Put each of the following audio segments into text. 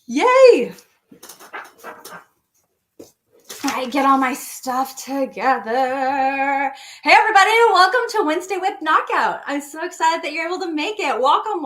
Yay! I get all my stuff together. Hey everybody, welcome to Wednesday Whip Knockout. I'm so excited that you're able to make it. Welcome.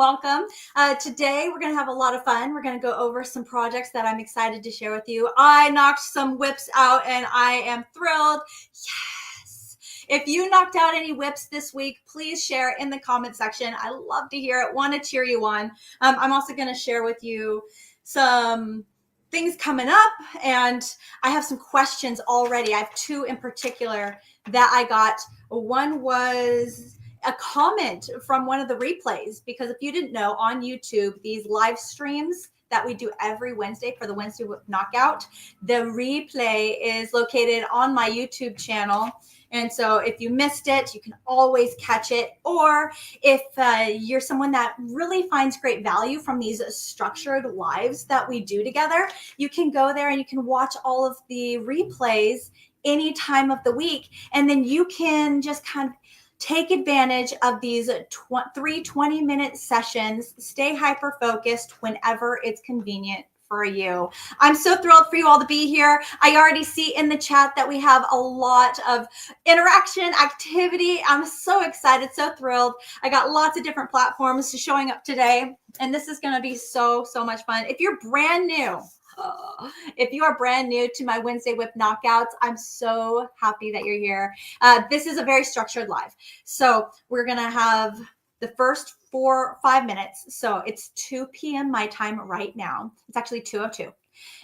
Today we're going to have a lot of fun. We're going to go over some projects that I'm excited to share with you. I knocked some whips out and I am thrilled. Yes! If you knocked out any whips this week, please share in the comment section. I love to hear it. Want to cheer you on. I'm also going to share with you some things coming up, and I have some questions already. I have two in particular that I got. One was a comment from one of the replays, because if you didn't know, on YouTube, these live streams that we do every Wednesday for the Wednesday Whip Knockout, the replay is located on my YouTube channel. And so if you missed it, you can always catch it. Or if you're someone that really finds great value from these structured lives that we do together, you can go there and you can watch all of the replays any time of the week. And then you can just kind of take advantage of these 3 20-minute sessions. Stay hyper-focused whenever it's convenient for you. I'm so thrilled for you all to be here. I already see in the chat that we have a lot of interaction, activity. I'm so excited, so thrilled. I got lots of different platforms showing up today, and this is going to be so much fun. If you're brand new, if you are brand new to my Wednesday Whip Knockouts, I'm so happy that you're here. This is a very structured live. So we're going to have the first 5 minutes. So it's 2 p.m. my time right now. It's actually 2:02.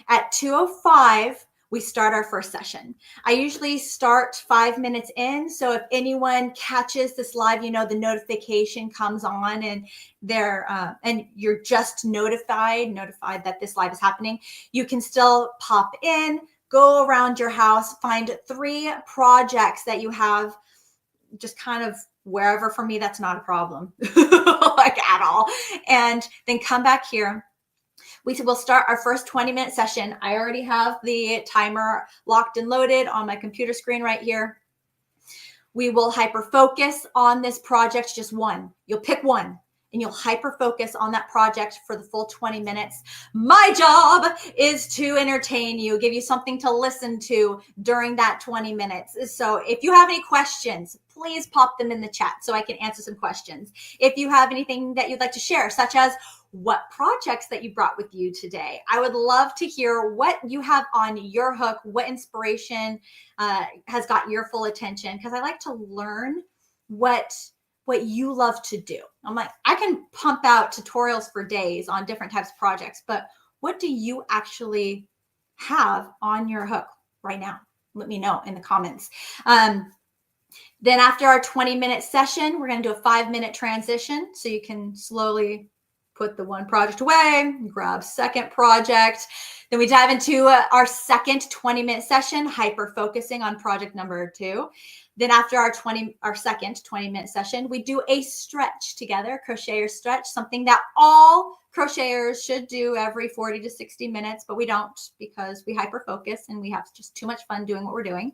At 2:05, we start our first session. I usually start 5 minutes in. So if anyone catches this live, you know, the notification comes on and and you're just notified that this live is happening. You can still pop in, go around your house, find 3 projects that you have just kind of wherever. For me, that's not a problem, like at all. And then come back here. We'll start our first 20-minute session. I already have the timer locked and loaded on my computer screen right here. We will hyper focus on this project, just one. You'll pick one and you'll hyper focus on that project for the full 20 minutes. My job is to entertain you, give you something to listen to during that 20 minutes. So if you have any questions, please pop them in the chat so I can answer some questions. If you have anything that you'd like to share, such as what projects that you brought with you today, I would love to hear what you have on your hook, what inspiration has got your full attention, because I like to learn what you love to do. I'm like, I can pump out tutorials for days on different types of projects, but what do you actually have on your hook right now? Let me know in the comments. Then after our 20-minute session, we're going to do a 5-minute transition. So you can slowly put the one project away, grab second project. Then we dive into our second 20-minute session, hyper focusing on project number 2. Then after our second 20-minute session, we do a stretch together, crocheter stretch, something that all crocheters should do every 40 to 60 minutes, but we don't, because we hyper focus and we have just too much fun doing what we're doing.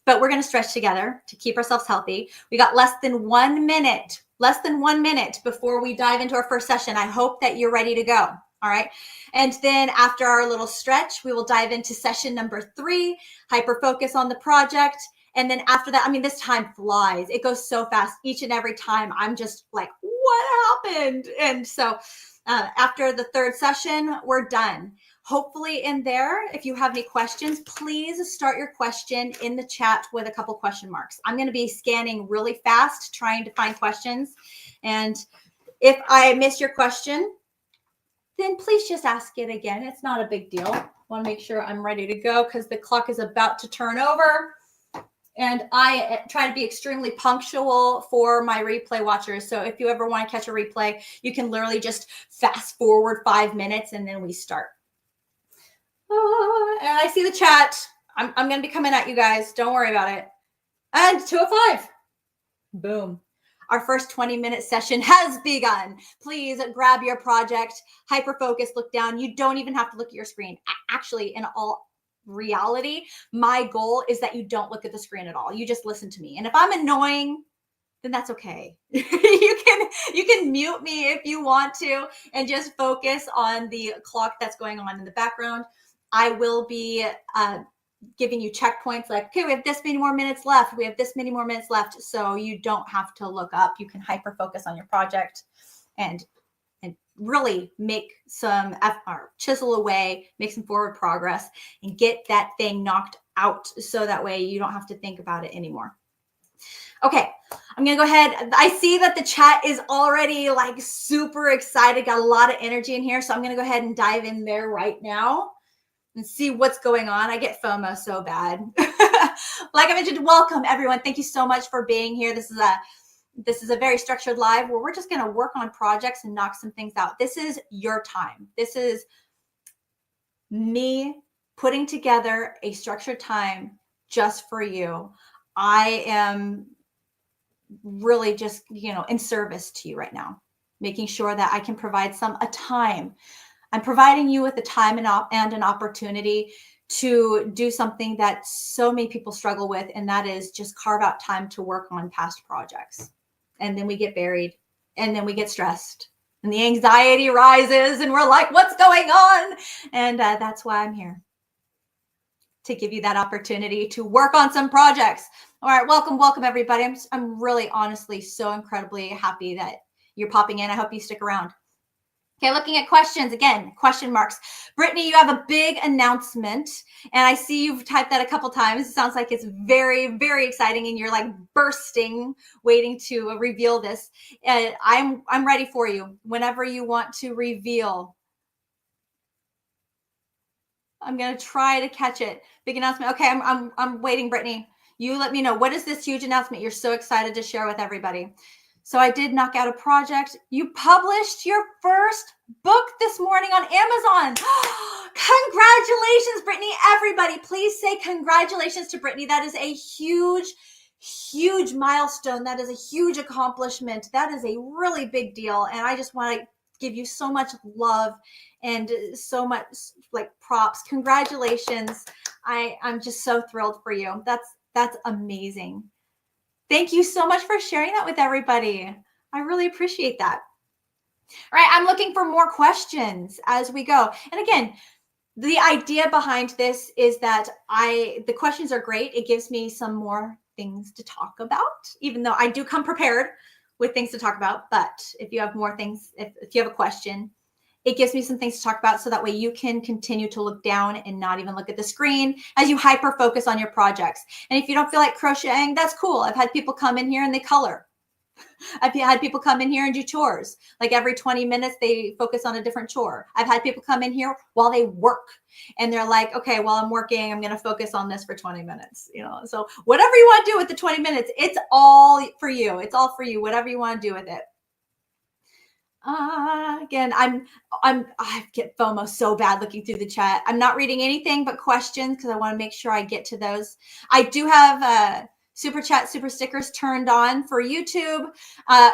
But we're going to stretch together to keep ourselves healthy. We got less than 1 minute before we dive into our first session. I hope that you're ready to go. All right. And then after our little stretch, we will dive into session number 3, hyper focus on the project. And then after that, I mean, this time flies. It goes so fast each and every time. I'm just like, what happened? And so after the third session, we're done. Hopefully in there, if you have any questions, please start your question in the chat with a couple question marks. I'm going to be scanning really fast, trying to find questions. And if I miss your question, then please just ask it again. It's not a big deal. I want to make sure I'm ready to go because the clock is about to turn over. And I try to be extremely punctual for my replay watchers. So if you ever want to catch a replay, you can literally just fast forward 5 minutes and then we start. And I see the chat. I'm going to be coming at you guys. Don't worry about it. And 2:05. Boom. Our first 20-minute session has begun. Please grab your project, hyper focus, look down. You don't even have to look at your screen. Actually, in all reality, my goal is that you don't look at the screen at all. You just listen to me. And if I'm annoying, then that's okay. You You can mute me if you want to and just focus on the clock that's going on in the background. I will be giving you checkpoints like, okay, we have this many more minutes left. We have this many more minutes left. So you don't have to look up. You can hyper focus on your project and really make some chisel away, make some forward progress, and get that thing knocked out so that way you don't have to think about it anymore. Okay, I'm gonna go ahead. I see that the chat is already like super excited, got a lot of energy in here. So I'm gonna go ahead and dive in there right now and see what's going on. I get FOMO so bad. Like I mentioned, welcome everyone. Thank you so much for being here. This is a very structured live where we're just going to work on projects and knock some things out. This is your time. This is me putting together a structured time just for you. I am really just, in service to you right now, making sure that I can provide a time. I'm providing you with a time and an opportunity to do something that so many people struggle with, and that is just carve out time to work on past projects. And then we get buried, and then we get stressed, and the anxiety rises, and we're like, what's going on? And that's why I'm here, to give you that opportunity to work on some projects. All right, welcome everybody. I'm really honestly so incredibly happy that you're popping in. I hope you stick around. Okay, looking at questions again, question marks. Brittany, you have a big announcement, and I see you've typed that a couple times. It sounds like it's very, very exciting, and you're like bursting, waiting to reveal this. I'm ready for you. Whenever you want to reveal, I'm gonna try to catch it. Big announcement. Okay, I'm waiting, Brittany. You let me know. What is this huge announcement you're so excited to share with everybody? So I did knock out a project. You published your first book this morning on Amazon. Congratulations, Brittany. Everybody, please say congratulations to Brittany. That is a huge, huge milestone. That is a huge accomplishment. That is a really big deal. And I just want to give you so much love and so much like props. Congratulations. I'm just so thrilled for you. That's amazing. Thank you so much for sharing that with everybody. I really appreciate that. All right, I'm looking for more questions as we go. And again, the idea behind this is that the questions are great. It gives me some more things to talk about, even though I do come prepared with things to talk about. But if you have more things, if you have a question, it gives me some things to talk about so that way you can continue to look down and not even look at the screen as you hyper focus on your projects. And if you don't feel like crocheting, that's cool. I've had people come in here and they color. I've had people come in here and do chores. Like every 20 minutes, they focus on a different chore. I've had people come in here while they work and they're like, okay, while I'm working, I'm going to focus on this for 20 minutes. So whatever you want to do with the 20 minutes, it's all for you. It's all for you, whatever you want to do with it. Again, I get FOMO so bad looking through the chat. I'm not reading anything but questions because I want to make sure I get to those. I do have super chat, super stickers turned on for YouTube.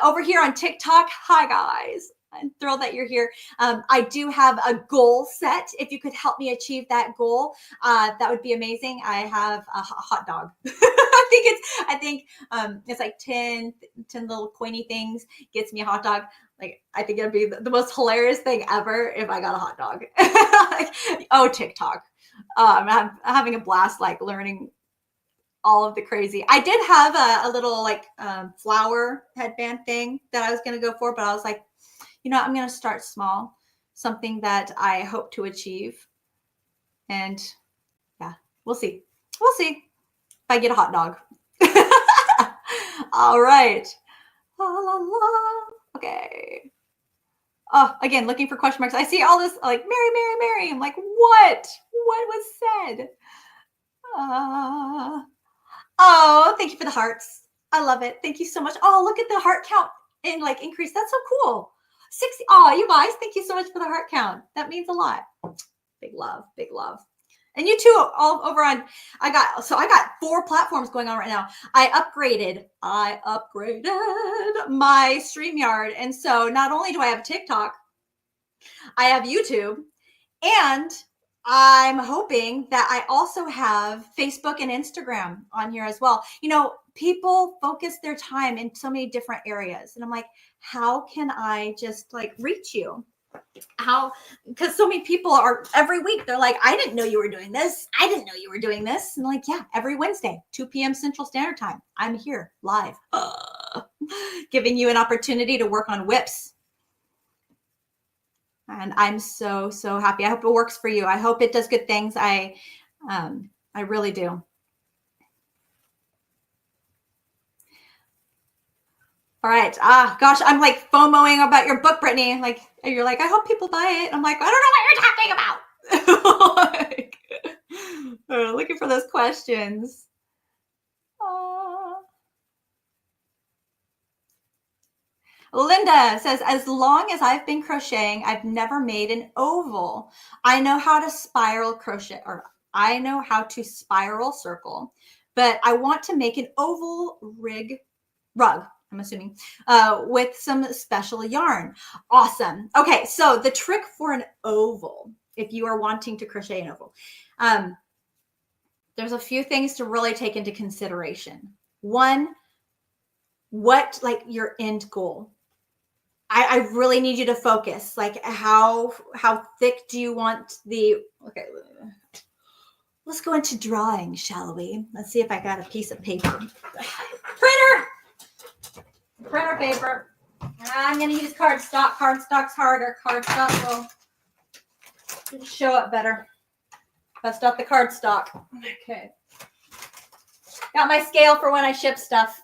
Over here on TikTok, hi guys. I'm thrilled that you're here. I do have a goal set. If you could help me achieve that goal, that would be amazing. I have a hot dog. I think it's like 10 little coiny things gets me a hot dog. Like, I think it'd be the most hilarious thing ever if I got a hot dog. Oh, TikTok. I'm having a blast, like learning all of the crazy. I did have a little like flower headband thing that I was going to go for, but I was like, I'm going to start small, something that I hope to achieve. And yeah, we'll see. We'll see if I get a hot dog. All right. La, la, la. Okay. Oh, again, looking for question marks. I see all this like Mary, Mary, Mary. I'm like, what? What was said? Oh, thank you for the hearts. I love it. Thank you so much. Oh, look at the heart count and like increase. That's so cool. 60. Oh, you guys, thank you so much for the heart count. That means a lot. Big love, big love. And you too, all over on, I got 4 platforms going on right now. I upgraded my StreamYard. And so not only do I have TikTok, I have YouTube, and I'm hoping that I also have Facebook and Instagram on here as well. You know, people focus their time in so many different areas. And I'm like, how can I just like reach you? How, because so many people are every week, they're like, I didn't know you were doing this. I didn't know you were doing this. And I'm like, yeah, every Wednesday, 2 p.m. Central Standard Time, I'm here live, giving you an opportunity to work on whips. And I'm so, so happy. I hope it works for you. I hope it does good things. I really do. All right. Gosh, I'm like FOMOing about your book, Brittany. Like, you're like, I hope people buy it. I'm like, I don't know what you're talking about. Like, looking for those questions. Linda says, as long as I've been crocheting, I've never made an oval. I know how to spiral crochet, or I know how to spiral circle, but I want to make an oval rug, I'm assuming, with some special yarn. Awesome. Okay, so the trick for an oval, if you are wanting to crochet an oval, there's a few things to really take into consideration. One, what like your end goal? I really need you to focus. Like how thick do you want the, okay, let's go into drawing, shall we? Let's see if I got a piece of paper. Printer paper. I'm going to use cardstock. Cardstock's harder. Cardstock will show up better. Bust out the cardstock. Okay. Got my scale for when I ship stuff.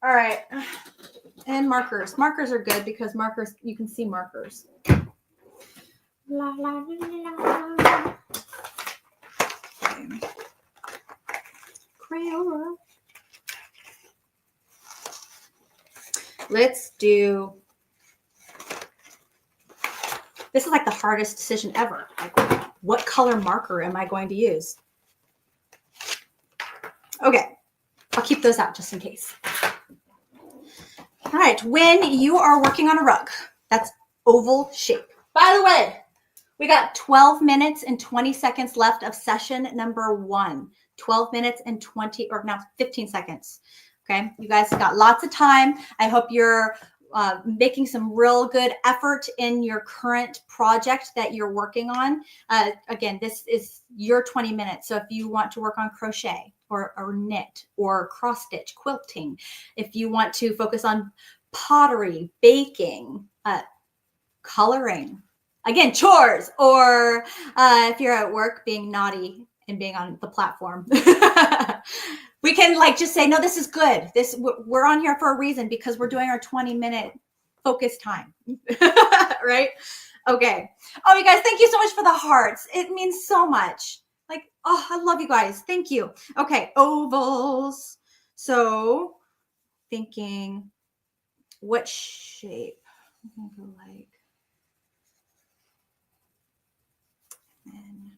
All right. And markers. Markers are good because markers, you can see markers. La, la, la, la. Okay. Crayola. Let's do, this is like the hardest decision ever. Like, what color marker am I going to use? Okay. I'll keep those out just in case. All right, when you are working on a rug, that's oval shape. By the way, we got 12 minutes and 20 seconds left of session number 1. 12 minutes and 20, or now 15 seconds. Okay, you guys got lots of time. I hope you're making some real good effort in your current project that you're working on. Again, this is your 20 minutes. So if you want to work on crochet or knit or cross stitch, quilting, if you want to focus on pottery, baking, coloring, again, chores, or if you're at work being naughty and being on the platform, we can like just say, no, this is good. We're on here for a reason because we're doing our 20-minute focus time, right? Okay. Oh, you guys, thank you so much for the hearts. It means so much. Like, oh, I love you guys. Thank you. Okay, ovals. So thinking, what shape? I'm gonna go like, and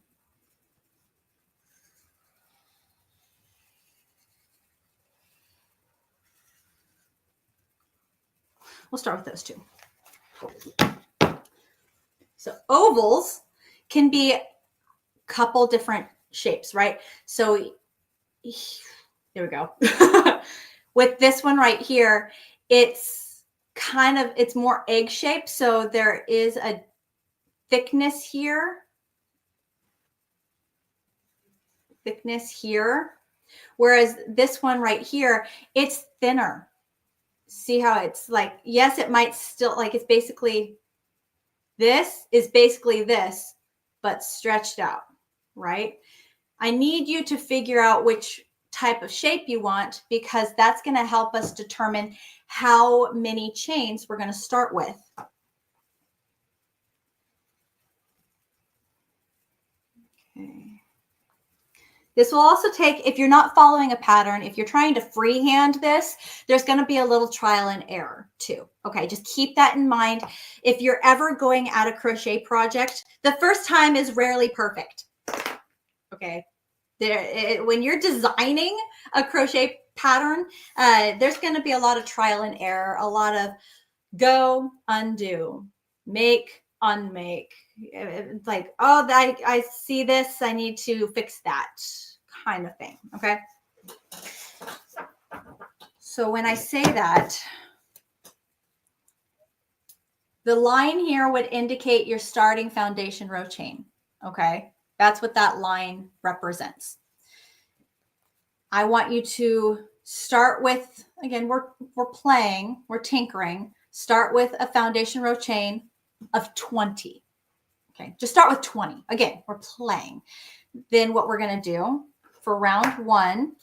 we'll start with those two. So ovals can be a couple different shapes, right? So there we go. With this one right here, it's more egg shaped. So there is a thickness here, whereas this one right here, it's thinner. See how it's like, yes, it might still, like, it's basically, this is basically this, but stretched out, right? I need you to figure out which type of shape you want, because that's going to help us determine how many chains we're going to start with. Okay. This will also take, if you're not following a pattern, if you're trying to freehand this, there's going to be a little trial and error too. Okay, just keep that in mind. If you're ever going at a crochet project, the first time is rarely perfect. Okay, when you're designing a crochet pattern, there's going to be a lot of trial and error, a lot of go, undo, make, unmake. It's like, oh, I see this, I need to fix that kind of thing. Okay. So when I say that, the line here would indicate your starting foundation row chain. Okay. That's what that line represents. I want you to start with, again, we're playing, we're tinkering. Start with a foundation row chain of 20. Okay. Just start with 20. Again, we're playing. Then what we're going to do for round 1,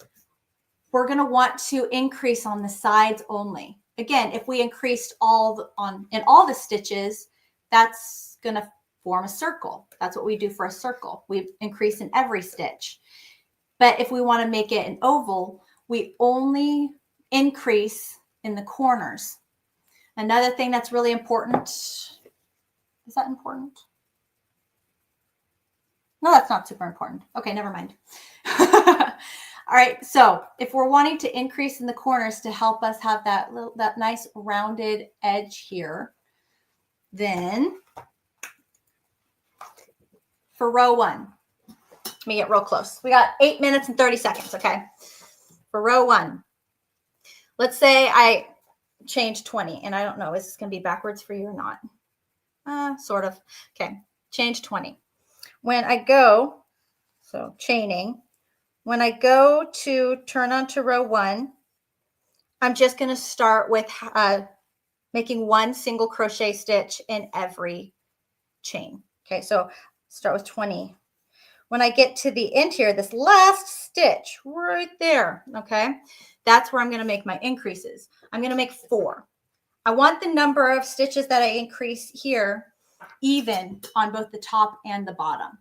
we're going to want to increase on the sides only. Again, if we increased in all the stitches, that's going to form a circle. That's what we do for a circle. We increase in every stitch. But if we want to make it an oval, we only increase in the corners. Another thing that's really important. Is that important? No, that's not super important. Okay, never mind. All right, so if we're wanting to increase in the corners to help us have that nice rounded edge here, then for row 1, let me get real close. We got 8 minutes and 30 seconds, okay? For row 1, let's say I change 20, and I don't know, is this going to be backwards for you or not? Sort of. Okay, change 20. When I go, so chaining, when I go to turn onto row 1, I'm just going to start with making 1 single crochet stitch in every chain. Okay, so start with 20. When I get to the end here, this last stitch right there, okay, that's where I'm going to make my increases. I'm going to make 4. I want the number of stitches that I increase here even on both the top and the bottom.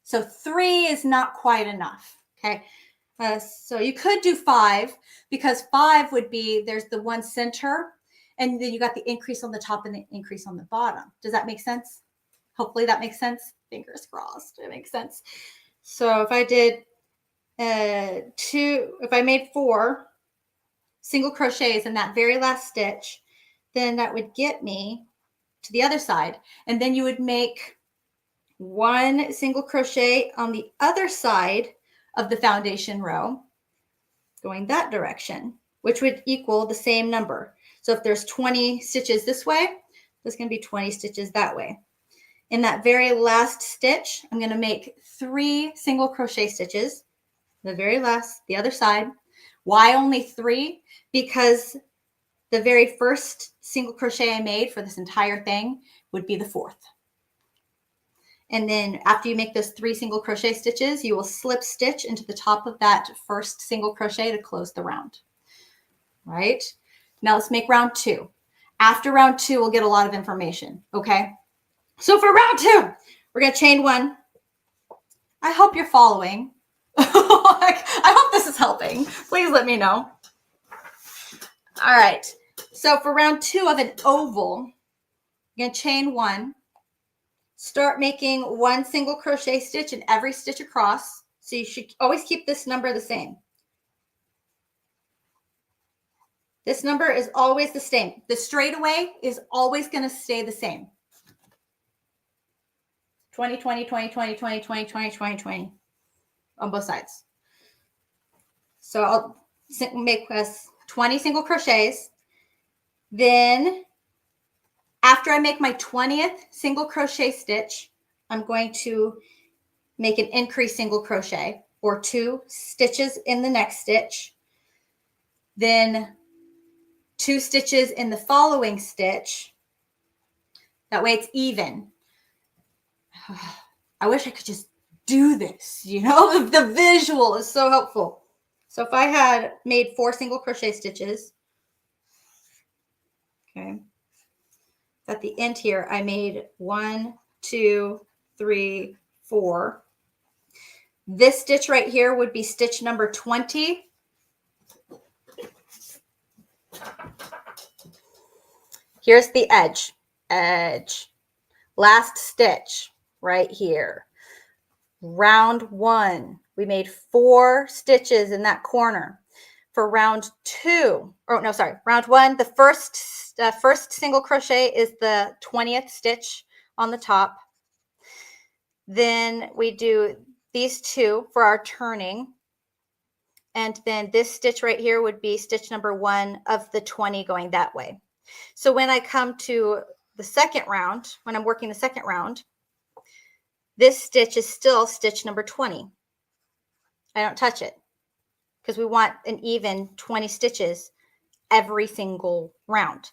So 3 is not quite enough. Okay. So you could do 5, because 5 would be, there's the one center, and then you got the increase on the top and the increase on the bottom. Does that make sense? Hopefully that makes sense. Fingers crossed. It makes sense. So if I did if I made 4 single crochets in that very last stitch, then that would get me to the other side. And then you would make 1 single crochet on the other side of the foundation row going that direction, which would equal the same number. So if there's 20 stitches this way, there's going to be 20 stitches that way. In that very last stitch, I'm going to make 3 single crochet stitches, the very last, the other side. Why only 3? Because the very first single crochet I made for this entire thing would be the 4th. And then after you make those 3 single crochet stitches, you will slip stitch into the top of that first single crochet to close the round. Right? Now let's make round 2. After round 2, we'll get a lot of information. Okay? So for round 2, we're going to chain 1. I hope you're following. I hope this is helping. Please let me know. All right. So for round 2 of an oval, you're going to chain 1. Start making 1 single crochet stitch in every stitch across. So you should always keep this number the same. This number is always the same. The straightaway is always going to stay the same. 20, 20, 20, 20, 20, 20, 20, 20, 20 on both sides. So I'll make 20 single crochets. Then after I make my 20th single crochet stitch, I'm going to make an increase single crochet or 2 stitches in the next stitch. Then 2 stitches in the following stitch. That way it's even. I wish I could just do this, you know, the visual is so helpful. So if I had made 4 single crochet stitches, okay, at the end here, I made 1, 2, 3, 4. This stitch right here would be stitch number 20. Here's the edge. Last stitch right here. Round 1, we made 4 stitches in that corner. For round 2, round 1, the first single crochet is the 20th stitch on the top. Then we do these 2 for our turning. And then this stitch right here would be stitch number 1 of the 20 going that way. So when I come to the second round, when I'm working the second round, this stitch is still stitch number 20. I don't touch it because we want an even 20 stitches every single round.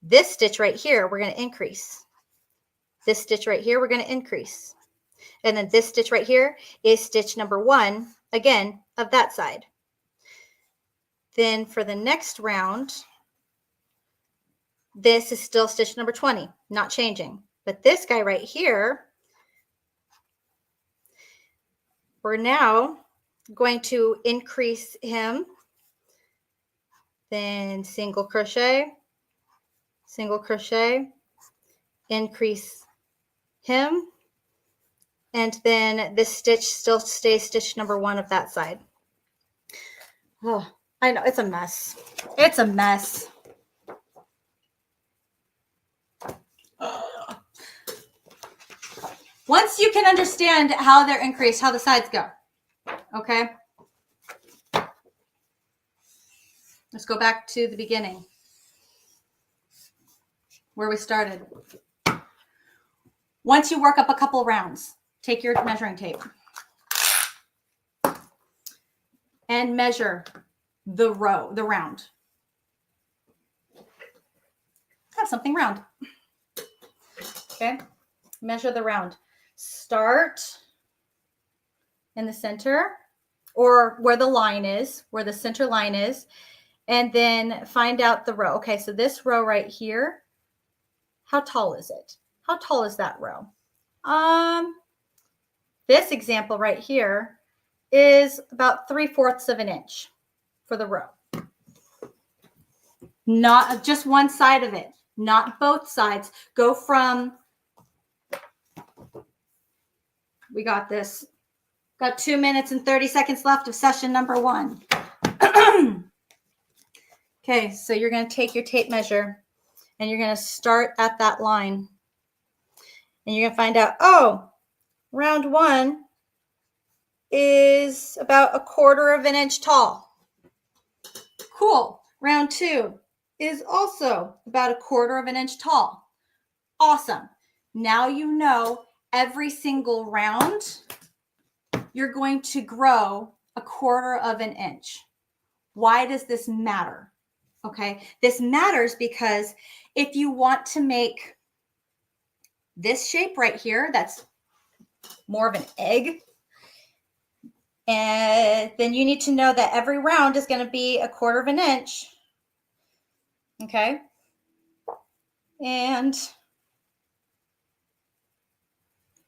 This stitch right here, we're going to increase. This stitch right here, we're going to increase. And then this stitch right here is stitch number 1, again, of that side. Then for the next round, this is still stitch number 20, not changing. But this guy right here, we're now going to increase him, then single crochet, increase him, and then this stitch still stays stitch number 1 of that side. Oh, I know, it's a mess. It's a mess. Once you can understand how they're increased, how the sides go, okay? Let's go back to the beginning, where we started. Once you work up a couple rounds, take your measuring tape and measure the round. Have something round. Okay, measure the round. Start in the center or where the line is, where the center line is, and then find out the row. Okay, so this row right here, how tall is it? How tall is that row? This example right here is about 3/4 of an inch for the row. Not just one side of it, not both sides. Go from, we got this. Got 2 minutes and 30 seconds left of session number 1. Okay, so you're going to take your tape measure and you're going to start at that line. And you're going to find out, oh, round 1 is about 1/4 of an inch tall. Cool. Round 2 is also about 1/4 of an inch tall. Awesome. Now you know every single round you're going to grow 1/4 of an inch. Why does this matter? Okay, this matters because if you want to make this shape right here, that's more of an egg, and then you need to know that every round is going to be 1/4 of an inch. Okay, and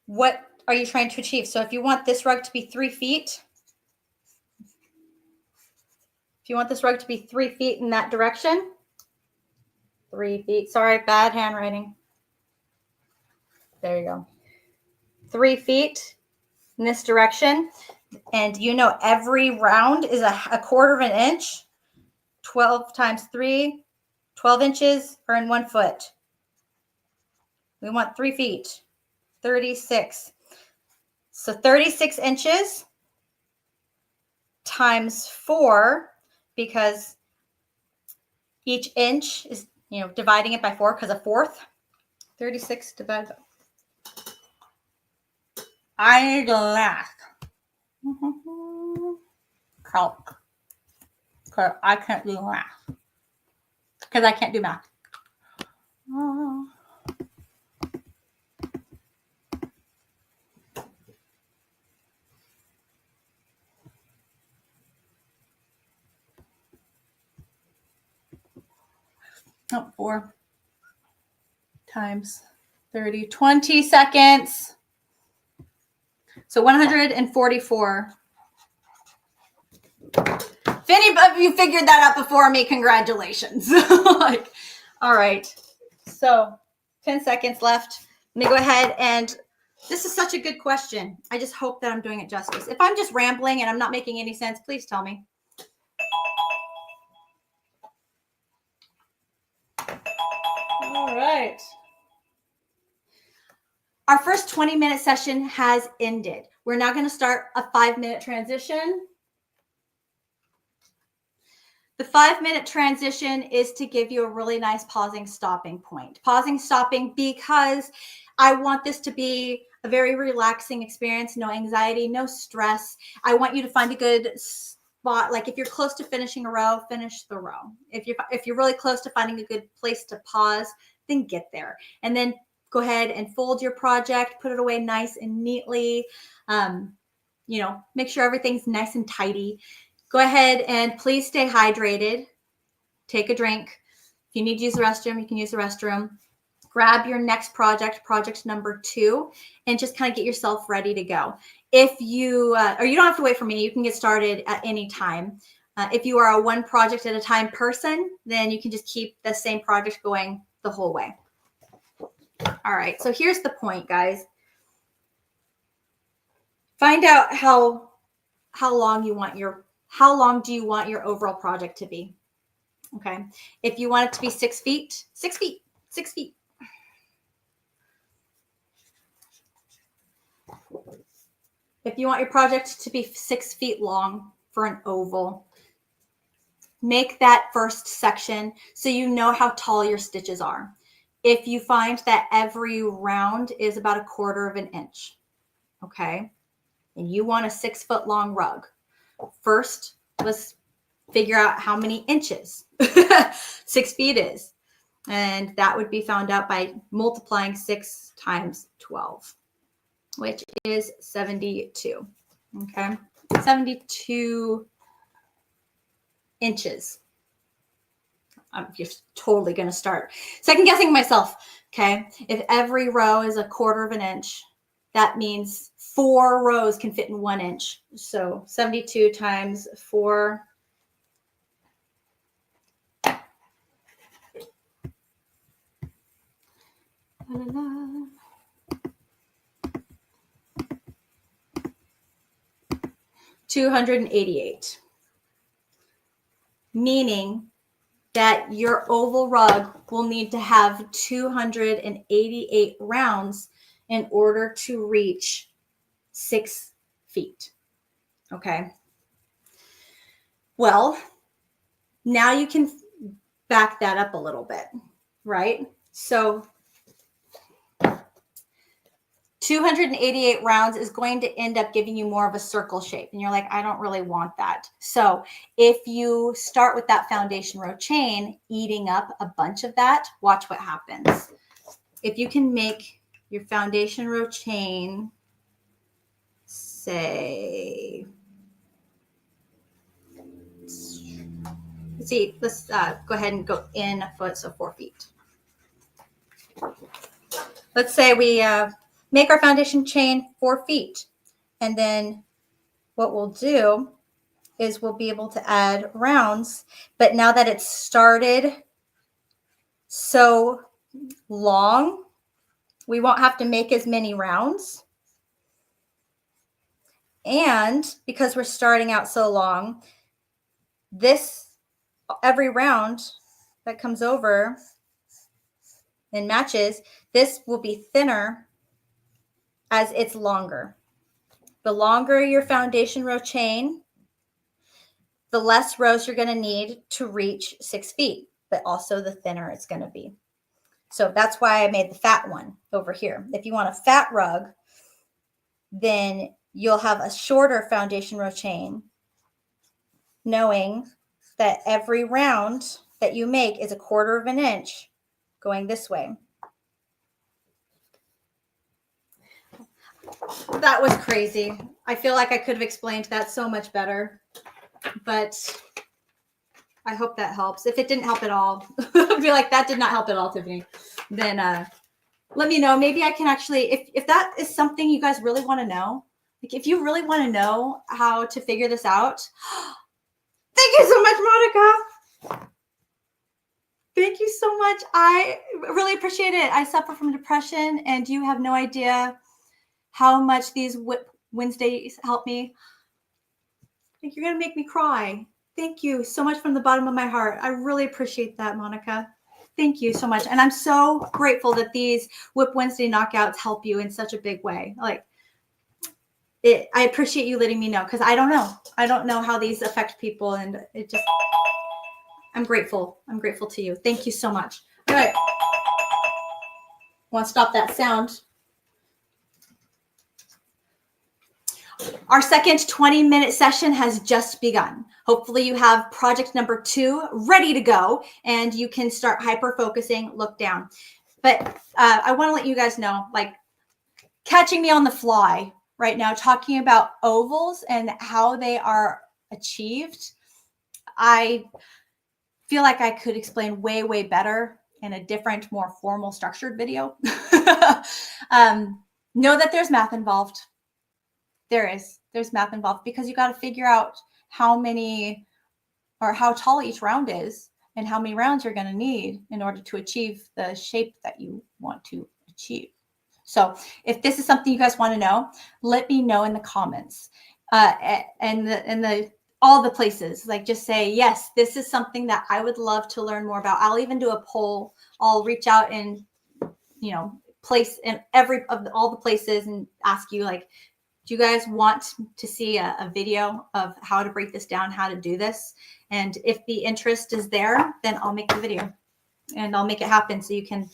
what are you trying to achieve? So if you want this rug to be 3 feet, if you want this rug to be 3 feet in that direction, 3 feet, sorry, bad handwriting. There you go. 3 feet in this direction. And you know every round is 1/4 of an inch. 12 times 3, 12 inches are in 1 foot. We want 3 feet, 36. So 36 inches times 4, because each inch is, dividing it by 4 because a fourth. 36 divided by. I need to laugh. Calc. Because I can't do math. Because I can't do math. Oh, 4 times 30, 20 seconds. So 144. If any of you figured that out before me, congratulations. All right. So 10 seconds left. Let me go ahead and this is such a good question. I just hope that I'm doing it justice. If I'm just rambling and I'm not making any sense, please tell me. All right. Our first 20-minute session has ended. We're now going to start a 5-minute transition. The 5-minute transition is to give you a really nice pausing, stopping point. Pausing, stopping, because I want this to be a very relaxing experience, no anxiety, no stress. I want you to find a good spot. Like if you're close to finishing a row, finish the row. If you're really close to finding a good place to pause, then get there. And then go ahead and fold your project, put it away nice and neatly. Make sure everything's nice and tidy. Go ahead and please stay hydrated. Take a drink. If you need to use the restroom, you can use the restroom. Grab your next project number 2, and just kind of get yourself ready to go. If you, or you don't have to wait for me, you can get started at any time. If you are a one project at a time person, then you can just keep the same project going the whole way. All right, so here's the point, guys. Find out how long do you want your overall project to be? Okay. If you want it to be 6 feet, 6 feet, 6 feet. If you want your project to be 6 feet long for an oval, make that first section so you know how tall your stitches are. If you find that every round is about 1/4 of an inch, okay, and you want a 6-foot long rug, first, let's figure out how many inches 6 feet is. And that would be found out by multiplying 6 times 12, which is 72. Okay, 72 inches. I'm just totally going to start second guessing myself. Okay, if every row is 1/4 of an inch, that means 4 rows can fit in 1 inch. So 72 times 4. La, la, la. 288. Meaning that your oval rug will need to have 288 rounds in order to reach 6 feet. Okay. Well, now you can back that up a little bit, right? So 288 rounds is going to end up giving you more of a circle shape. And you're like, I don't really want that. So if you start with that foundation row chain, eating up a bunch of that, watch what happens. If you can make your foundation row chain, say, let's go ahead and go in a foot, so 4 feet. Let's say we make our foundation chain 4 feet. And then what we'll do is we'll be able to add rounds. But now that it's started so long, we won't have to make as many rounds. And because we're starting out so long, every round that comes over and matches, this will be thinner as it's longer. The longer your foundation row chain, the less rows you're going to need to reach 6 feet, but also the thinner it's going to be. So that's why I made the fat one over here. If you want a fat rug, then you'll have a shorter foundation row chain, knowing that every round that you make is 1/4 of an inch going this way. That was crazy. I feel like I could have explained that so much better, but I hope that helps. If it didn't help at all, I'd be like, that did not help at all, Tiffany. Then let me know. Maybe I can actually, if that is something you guys really want to know, like if you really want to know how to figure this out, thank you so much, Monica. Thank you so much. I really appreciate it. I suffer from depression, and you have no idea how much these Wednesdays help me. Like, you're going to make me cry. Thank you so much from the bottom of my heart. I really appreciate that, Monica. Thank you so much. And I'm so grateful that these Whip Wednesday knockouts help you in such a big way. Like, I appreciate you letting me know, because I don't know. I don't know how these affect people, and it just, I'm grateful. I'm grateful to you. Thank you so much. All right. Want to stop that sound? Our second 20-minute session has just begun. Hopefully you have project number 2 ready to go, and you can start hyper-focusing, look down. But I want to let you guys know, like, catching me on the fly right now, talking about ovals and how they are achieved, I feel like I could explain way, way better in a different, more formal, structured video. Know that there's math involved. There's math involved, because you got to figure out how many or how tall each round is and how many rounds you're going to need in order to achieve the shape that you want to achieve. So if this is something you guys want to know, let me know in the comments, and all the places. Like, just say, yes, this is something that I would love to learn more about. I'll even do a poll. I'll reach out and, place in all the places and ask you, like, do you guys want to see a video of how to break this down, how to do this? And if the interest is there, then I'll make the video and I'll make it happen so you can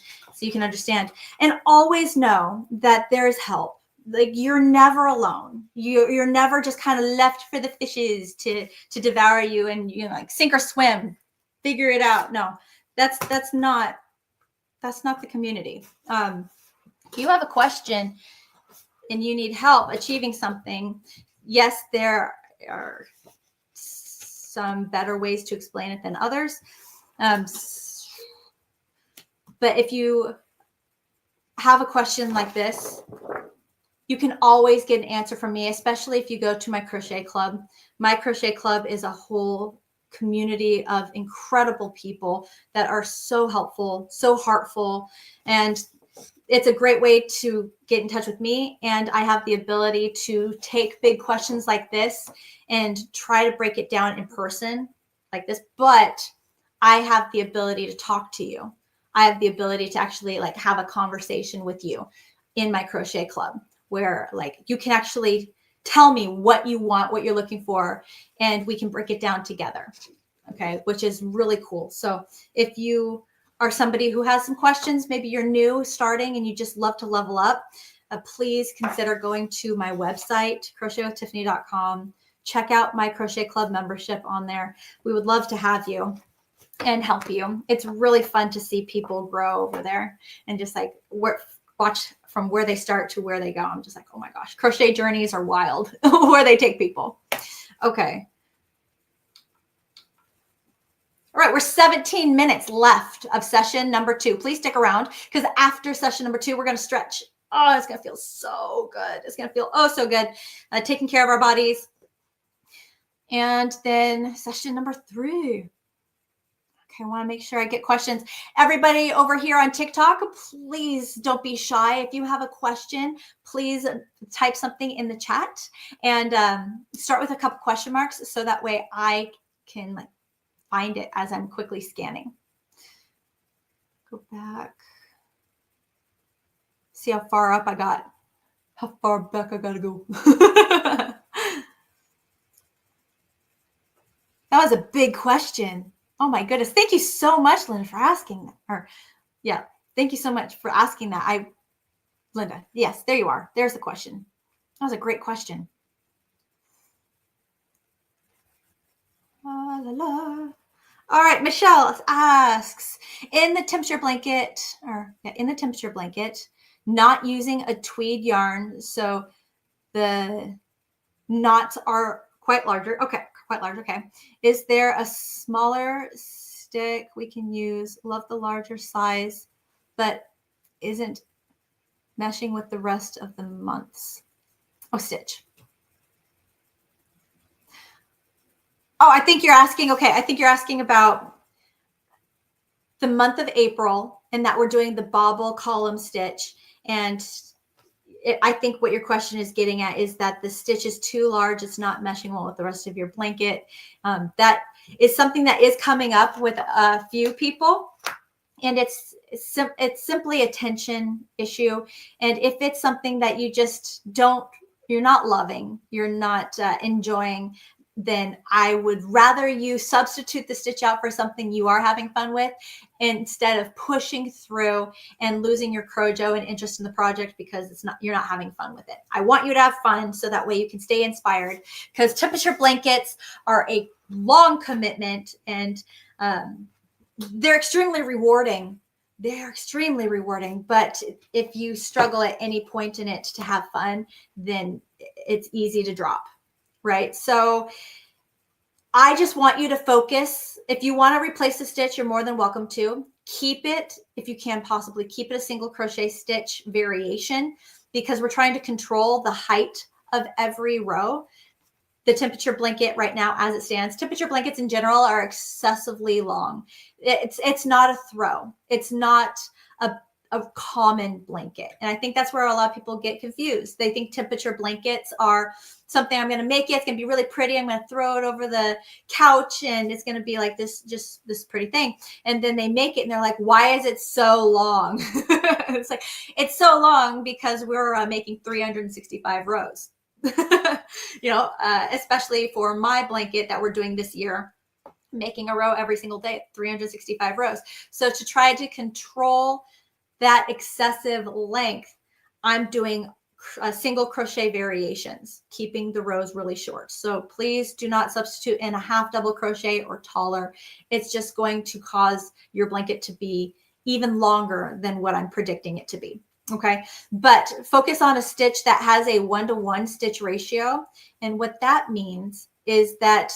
understand. And always know that there's help. Like, you're never alone. You're never just kind of left for the fishes to devour you and, like, sink or swim, figure it out. No, that's not the community. If you have a question and you need help achieving something, yes, there are some better ways to explain it than others. But if you have a question like this, you can always get an answer from me, especially if you go to my crochet club. My crochet club is a whole community of incredible people that are so helpful, so heartful, and it's a great way to get in touch with me. And I have the ability to take big questions like this and try to break it down in person like this. But I have the ability to talk to you. I have the ability to actually, like, have a conversation with you in my crochet club, where, like, you can actually tell me what you want, what you're looking for, and we can break it down together. Okay, which is really cool. So if you are somebody who has some questions, maybe you're new starting and you just love to level up, please consider going to my website, crochetwithtiffany.com. Check out my crochet club membership on there. We would love to have you and help you. It's really fun to see people grow over there and just, like, watch from where they start to where they go. I'm just like, oh my gosh, crochet journeys are wild where they take people. Okay. All right, we're 17 minutes left of session number 2. Please stick around, because after session number 2, we're going to stretch. Oh, it's going to feel so good. It's going to feel so good. Taking care of our bodies. And then session number 3. Okay, I want to make sure I get questions. Everybody over here on TikTok, please don't be shy. If you have a question, please type something in the chat and start with a couple question marks, so that way I can, like, find it as I'm quickly scanning. Go back. See how far up I got. How far back I gotta go. That was a big question. Oh my goodness. Thank you so much, Linda, for asking that. Thank you so much for asking that. Linda, yes, there you are. There's the question. That was a great question. La, la, la. All right, Michelle asks, in the temperature blanket, not using a tweed yarn, so the knots are quite larger. Okay, quite large. Okay. Is there a smaller stick we can use? Love the larger size, but isn't meshing with the rest of the months. Oh, stitch. Oh, I think you're asking, okay, I think you're asking about the month of April, and that we're doing the bobble column stitch. And I think what your question is getting at is that the stitch is too large. It's not meshing well with the rest of your blanket. That is something that is coming up with a few people. And it's simply a tension issue. And if it's something that you just you're not loving, you're not enjoying, then I would rather you substitute the stitch out for something you are having fun with, instead of pushing through and losing your crojo and interest in the project because you're not having fun with it. I want you to have fun so that way you can stay inspired, because temperature blankets are a long commitment, and they're extremely rewarding. They're extremely rewarding, but if you struggle at any point in it to have fun, then it's easy to drop, right? So I just want you to focus. If you want to replace the stitch, you're more than welcome to. Keep it, if you can possibly, keep it a single crochet stitch variation, because we're trying to control the height of every row. The temperature blanket right now, as it stands, temperature blankets in general are excessively long. It's not a throw. It's not a common blanket. And I think that's where a lot of people get confused. They think temperature blankets are something I'm going to make it. It's going to be really pretty. I'm going to throw it over the couch and it's going to be like this, just this pretty thing. And then they make it and they're like, why is it so long? It's like, it's so long because we're making 365 rows. Especially for my blanket that we're doing this year, making a row every single day, 365 rows. So to try to control that excessive length, I'm doing single crochet variations, keeping the rows really short. So please do not substitute in a half double crochet or taller. It's just going to cause your blanket to be even longer than what I'm predicting it to be. Okay, but focus on a stitch that has a 1-to-1 stitch ratio. And what that means is that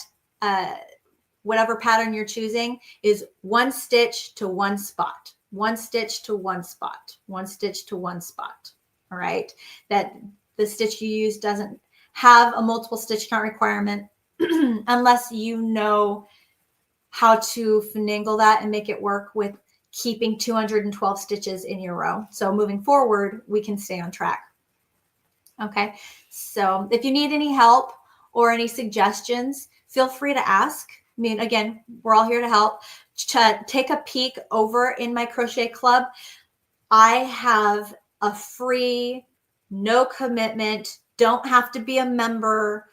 whatever pattern you're choosing is 1 stitch to 1 spot, 1 stitch to 1 spot, 1 stitch to 1 spot. All right, that the stitch you use doesn't have a multiple stitch count requirement unless you know how to finagle that and make it work with keeping 212 stitches in your row. So moving forward, we can stay on track. Okay, so if you need any help or any suggestions, feel free to ask. I mean, again, we're all here to help. Take a peek over in my crochet club. I have a free, no commitment, don't have to be a member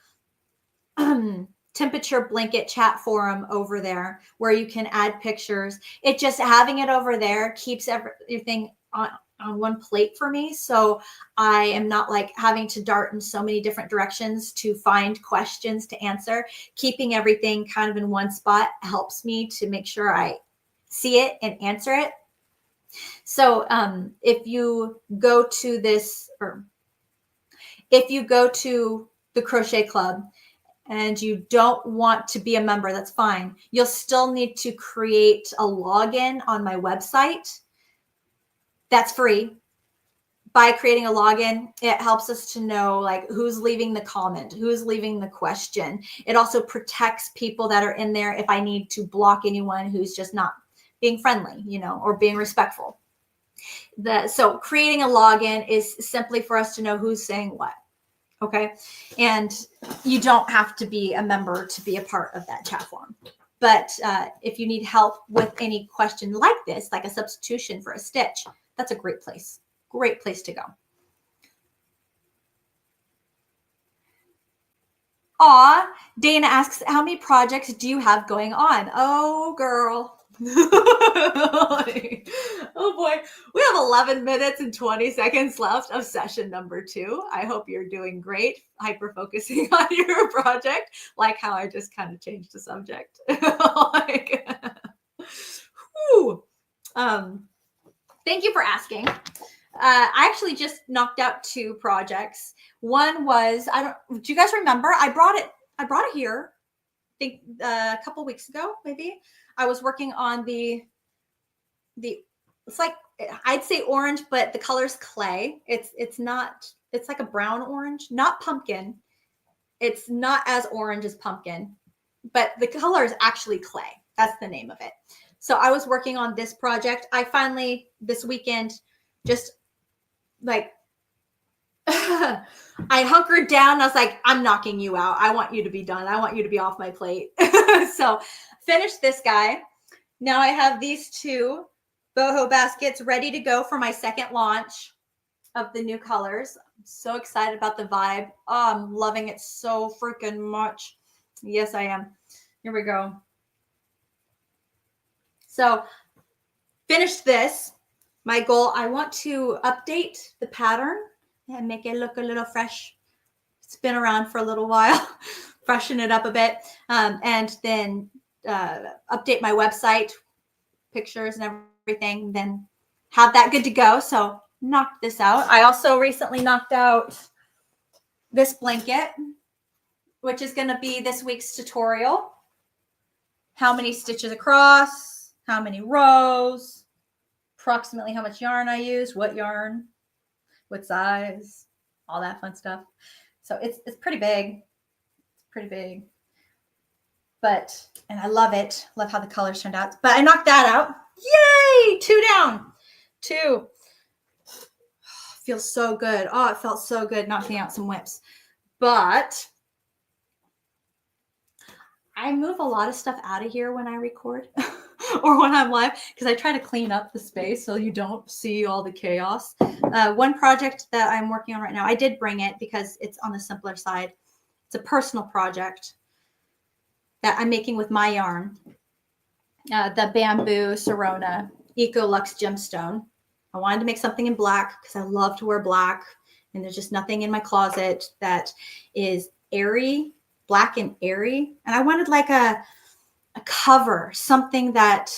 temperature blanket chat forum over there where you can add pictures. It just having it over there keeps everything on one plate for me. So I am not like having to dart in so many different directions to find questions to answer. Keeping everything kind of in one spot helps me to make sure I see it and answer it. So if you go to this, or if you go to the crochet club and you don't want to be a member, that's fine. You'll still need to create a login on my website. That's free. By creating a login, it helps us to know like who's leaving the comment, who's leaving the question. It also protects people that are in there if I need to block anyone who's just not being friendly, or being respectful. So creating a login is simply for us to know who's saying what. Okay. And you don't have to be a member to be a part of that chat forum. But if you need help with any question like this, like a substitution for a stitch, that's a great place to go. Aw, Dana asks, how many projects do you have going on? Oh, girl. Oh boy, we have 11 minutes and 20 seconds left of session number 2. I hope you're doing great, hyper focusing on your project, like how I just kind of changed the subject. Thank you for asking. I actually just knocked out 2 projects. One was, do you guys remember? I brought it here, I think a couple weeks ago, maybe. I was working on the it's like, I'd say orange, but the color's clay. It's like a brown orange, not pumpkin. It's not as orange as pumpkin, but the color is actually clay. That's the name of it. So I was working on this project. I finally, this weekend, just like, I hunkered down. I was like, I'm knocking you out. I want you to be done. I want you to be off my plate. So finished this guy. Now I have these 2 boho baskets ready to go for my second launch of the new colors. I'm so excited about the vibe. Oh, I'm loving it so freaking much. Yes, I am. Here we go. So finished this. My goal, I want to update the pattern and make it look a little fresh. It's been around for a little while. Freshen it up a bit. And then update my website, pictures and everything. Then have that good to go. So knocked this out. I also recently knocked out this blanket, which is going to be this week's tutorial. How many stitches across, how many rows, approximately how much yarn I use, what yarn, what size, all that fun stuff. So it's pretty big. It's pretty big. But, and I love it. Love how the colors turned out. But I knocked that out. Yay! 2 down. 2. Feels so good. Oh, it felt so good knocking out some whips. But I move a lot of stuff out of here when I record or when I'm live because I try to clean up the space so you don't see all the chaos. One project that I'm working on right now, I did bring it because it's on the simpler side. It's a personal project that I'm making with my yarn, the Bamboo Serona Eco Luxe Gemstone. I wanted to make something in black because I love to wear black, and there's just nothing in my closet that is airy, black and airy. And I wanted like a cover, something that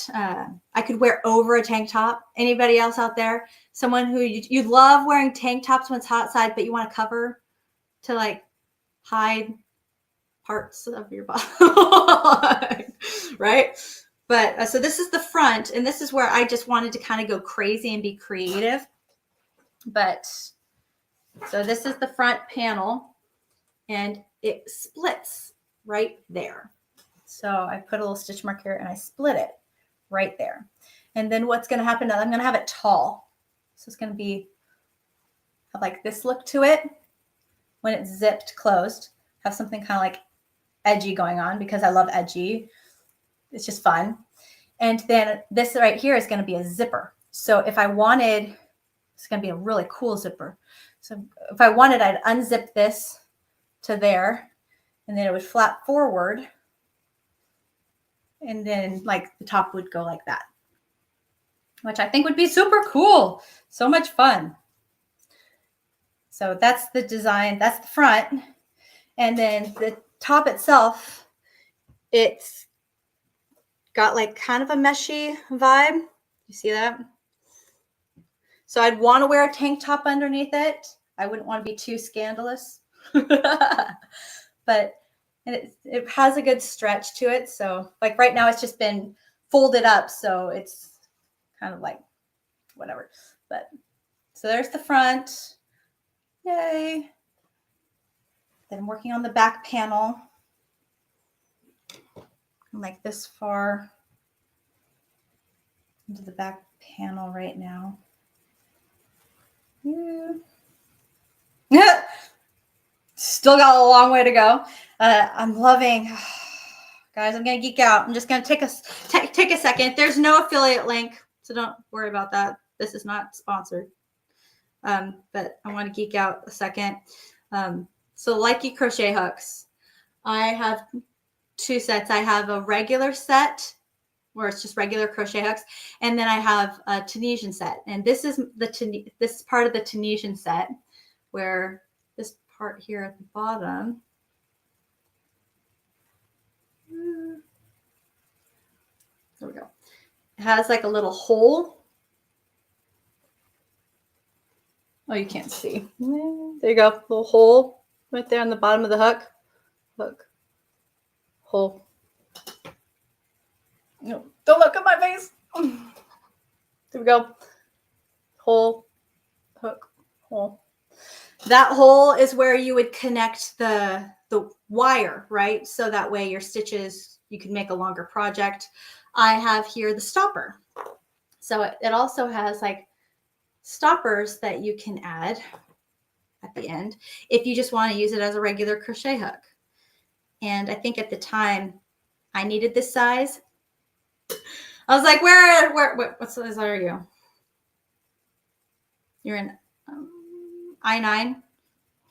I could wear over a tank top. Anybody else out there? Someone who you love wearing tank tops when it's hot outside, but you want a cover to like hide parts of your body, right? But so this is the front, and this is where I just wanted to kind of go crazy and be creative. But so this is the front panel, and it splits right there. So I put a little stitch mark here and I split it right there. And then what's going to happen now, I'm going to have it tall. So it's going to be have like this look to it when it's zipped closed. Have something kind of like edgy going on because I love edgy. It's just fun. And then this right here is going to be a zipper. So if I wanted, it's going to be a really cool zipper. So if I wanted, I'd unzip this to there, and then it would flap forward. And then like the top would go like that, which I think would be super cool. So much fun. So that's the design. That's the front. And then the top itself, it's got like kind of a meshy vibe. You see that? So I'd want to wear a tank top underneath it. I wouldn't want to be too scandalous. But it has a good stretch to it. So like right now it's just been folded up. So it's kind of like whatever. But so there's the front. Yay. Then I'm working on the back panel. I'm like this far into the back panel right now. Yeah. Still got a long way to go. I'm loving, guys, I'm going to geek out. I'm just going to take a second. There's no affiliate link, so don't worry about that. This is not sponsored. But I want to geek out a second. So likey crochet hooks. I have 2 sets. I have a regular set where it's just regular crochet hooks, and then I have a Tunisian set. And this is this part of the Tunisian set where this part here at the bottom. There we go. It has like a little hole. Oh, you can't see. There you go. Little hole right there on the bottom of the hook. Look. Hole. No, don't look at my face. There we go. Hole. Hook. Hole. That hole is where you would connect the wire, right? So that way your stitches, you can make a longer project. I have here the stopper. So it also has like stoppers that you can add at the end if you just want to use it as a regular crochet hook. And I think at the time I needed this size. I was like, where what size are you? You're in I9.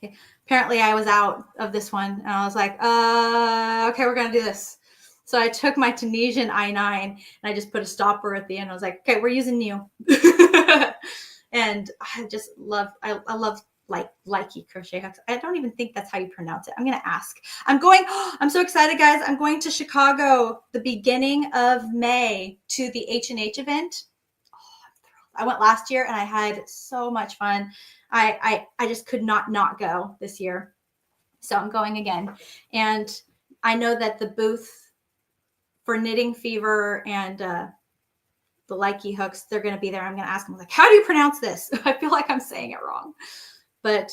Okay. Apparently I was out of this one and I was like, okay, we're going to do this. So I took my Tunisian I9 and I just put a stopper at the end. I was like, okay, we're using you. And I just love, I love likey crochet hooks. I don't even think that's how you pronounce it. I'm going to ask. I'm so excited, guys. I'm going to Chicago the beginning of May to the H&H event. I went last year and I had so much fun. I just could not go this year. So I'm going again. And I know that the booth for Knitting Fever and the likey hooks, they're going to be there. I'm going to ask them, like, how do you pronounce this? I feel like I'm saying it wrong. But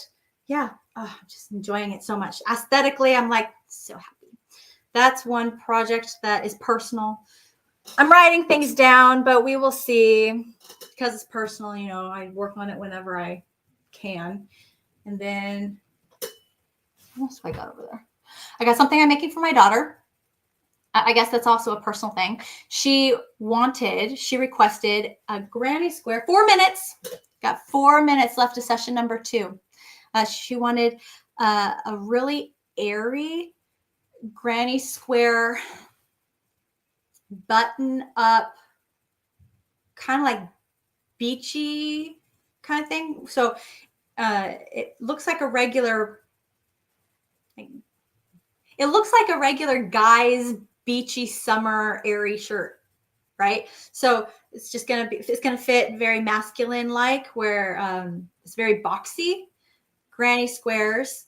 yeah, I'm just enjoying it so much. Aesthetically, I'm like so happy. That's one project that is personal. I'm writing things down, but we will see because it's personal. You know, I work on it whenever I can. And then what else do I got over there? I got something I'm making for my daughter. I guess that's also a personal thing. She requested a granny square, 4 minutes. Got 4 minutes left of session number 2. She wanted a really airy granny square button up, kind of like beachy kind of thing. So it looks like a regular, guy's beachy summer airy shirt, right? So it's gonna fit very masculine like, where it's very boxy, granny squares.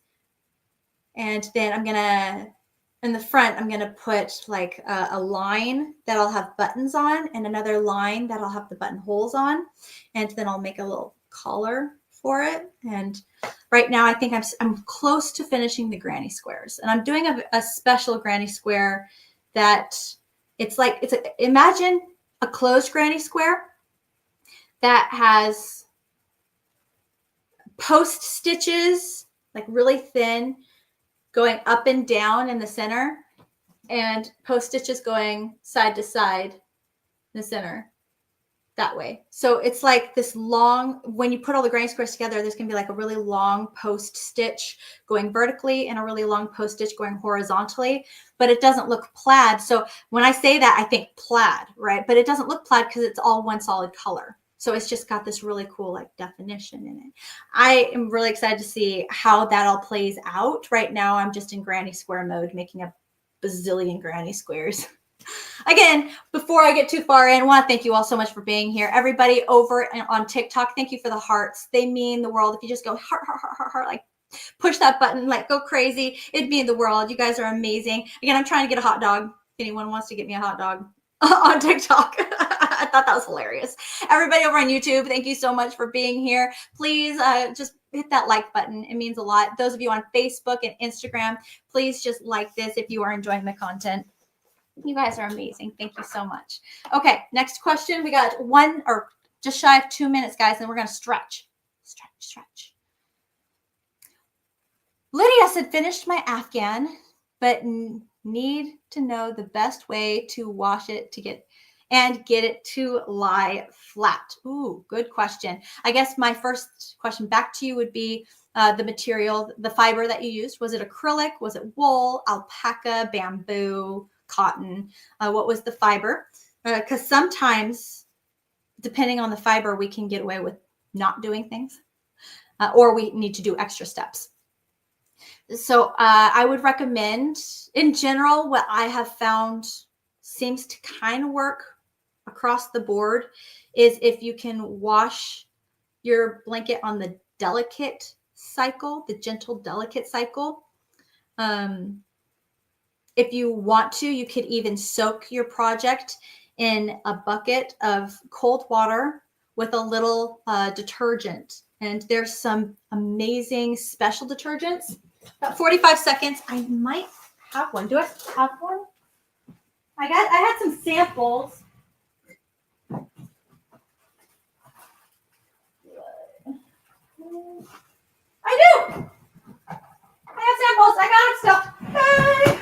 And then in the front, I'm gonna put like a line that I'll have buttons on and another line that I'll have the buttonholes on. And then I'll make a little collar for it. And right now I think I'm close to finishing the granny squares. And I'm doing a special granny square that imagine a closed granny square that has post stitches, like really thin, going up and down in the center, and post stitches going side to side in the center that way. So it's like this long, when you put all the granny squares together, there's going to be like a really long post stitch going vertically and a really long post stitch going horizontally, but it doesn't look plaid. So when I say that, I think plaid, right? But it doesn't look plaid because it's all one solid color. So it's just got this really cool like definition in it. I am really excited to see how that all plays out. Right now, I'm just in granny square mode, making a bazillion granny squares. Again, before I get too far in, I want to thank you all so much for being here. Everybody over on TikTok, thank you for the hearts. They mean the world. If you just go heart, heart, heart, heart, heart, like push that button, like go crazy. It'd mean the world. You guys are amazing. Again, I'm trying to get a hot dog. If anyone wants to get me a hot dog on TikTok. I thought that was hilarious. Everybody over on YouTube, thank you so much for being here. Please just hit that like button. It means a lot. Those of you on Facebook and Instagram, please just like this if you are enjoying the content. You guys are amazing. Thank you so much. Okay, next question. We got one or just shy of 2 minutes, guys, and we're going to stretch. Stretch. Lydia said, finished my Afghan, but need to know the best way to wash it to get it to lie flat. Ooh, good question. I guess my first question back to you would be the material, the fiber that you used. Was it acrylic? Was it wool, alpaca, bamboo, cotton? What was the fiber? Because sometimes, depending on the fiber, we can get away with not doing things, or we need to do extra steps. So I would recommend, in general, what I have found seems to kind of work across the board is if you can wash your blanket on the delicate cycle, the gentle, delicate cycle. If you want to, you could even soak your project in a bucket of cold water with a little detergent. And there's some amazing special detergents. About 45 seconds. I might have one. Do I have one? I had some samples. I do. I have samples. I got it still. Hey.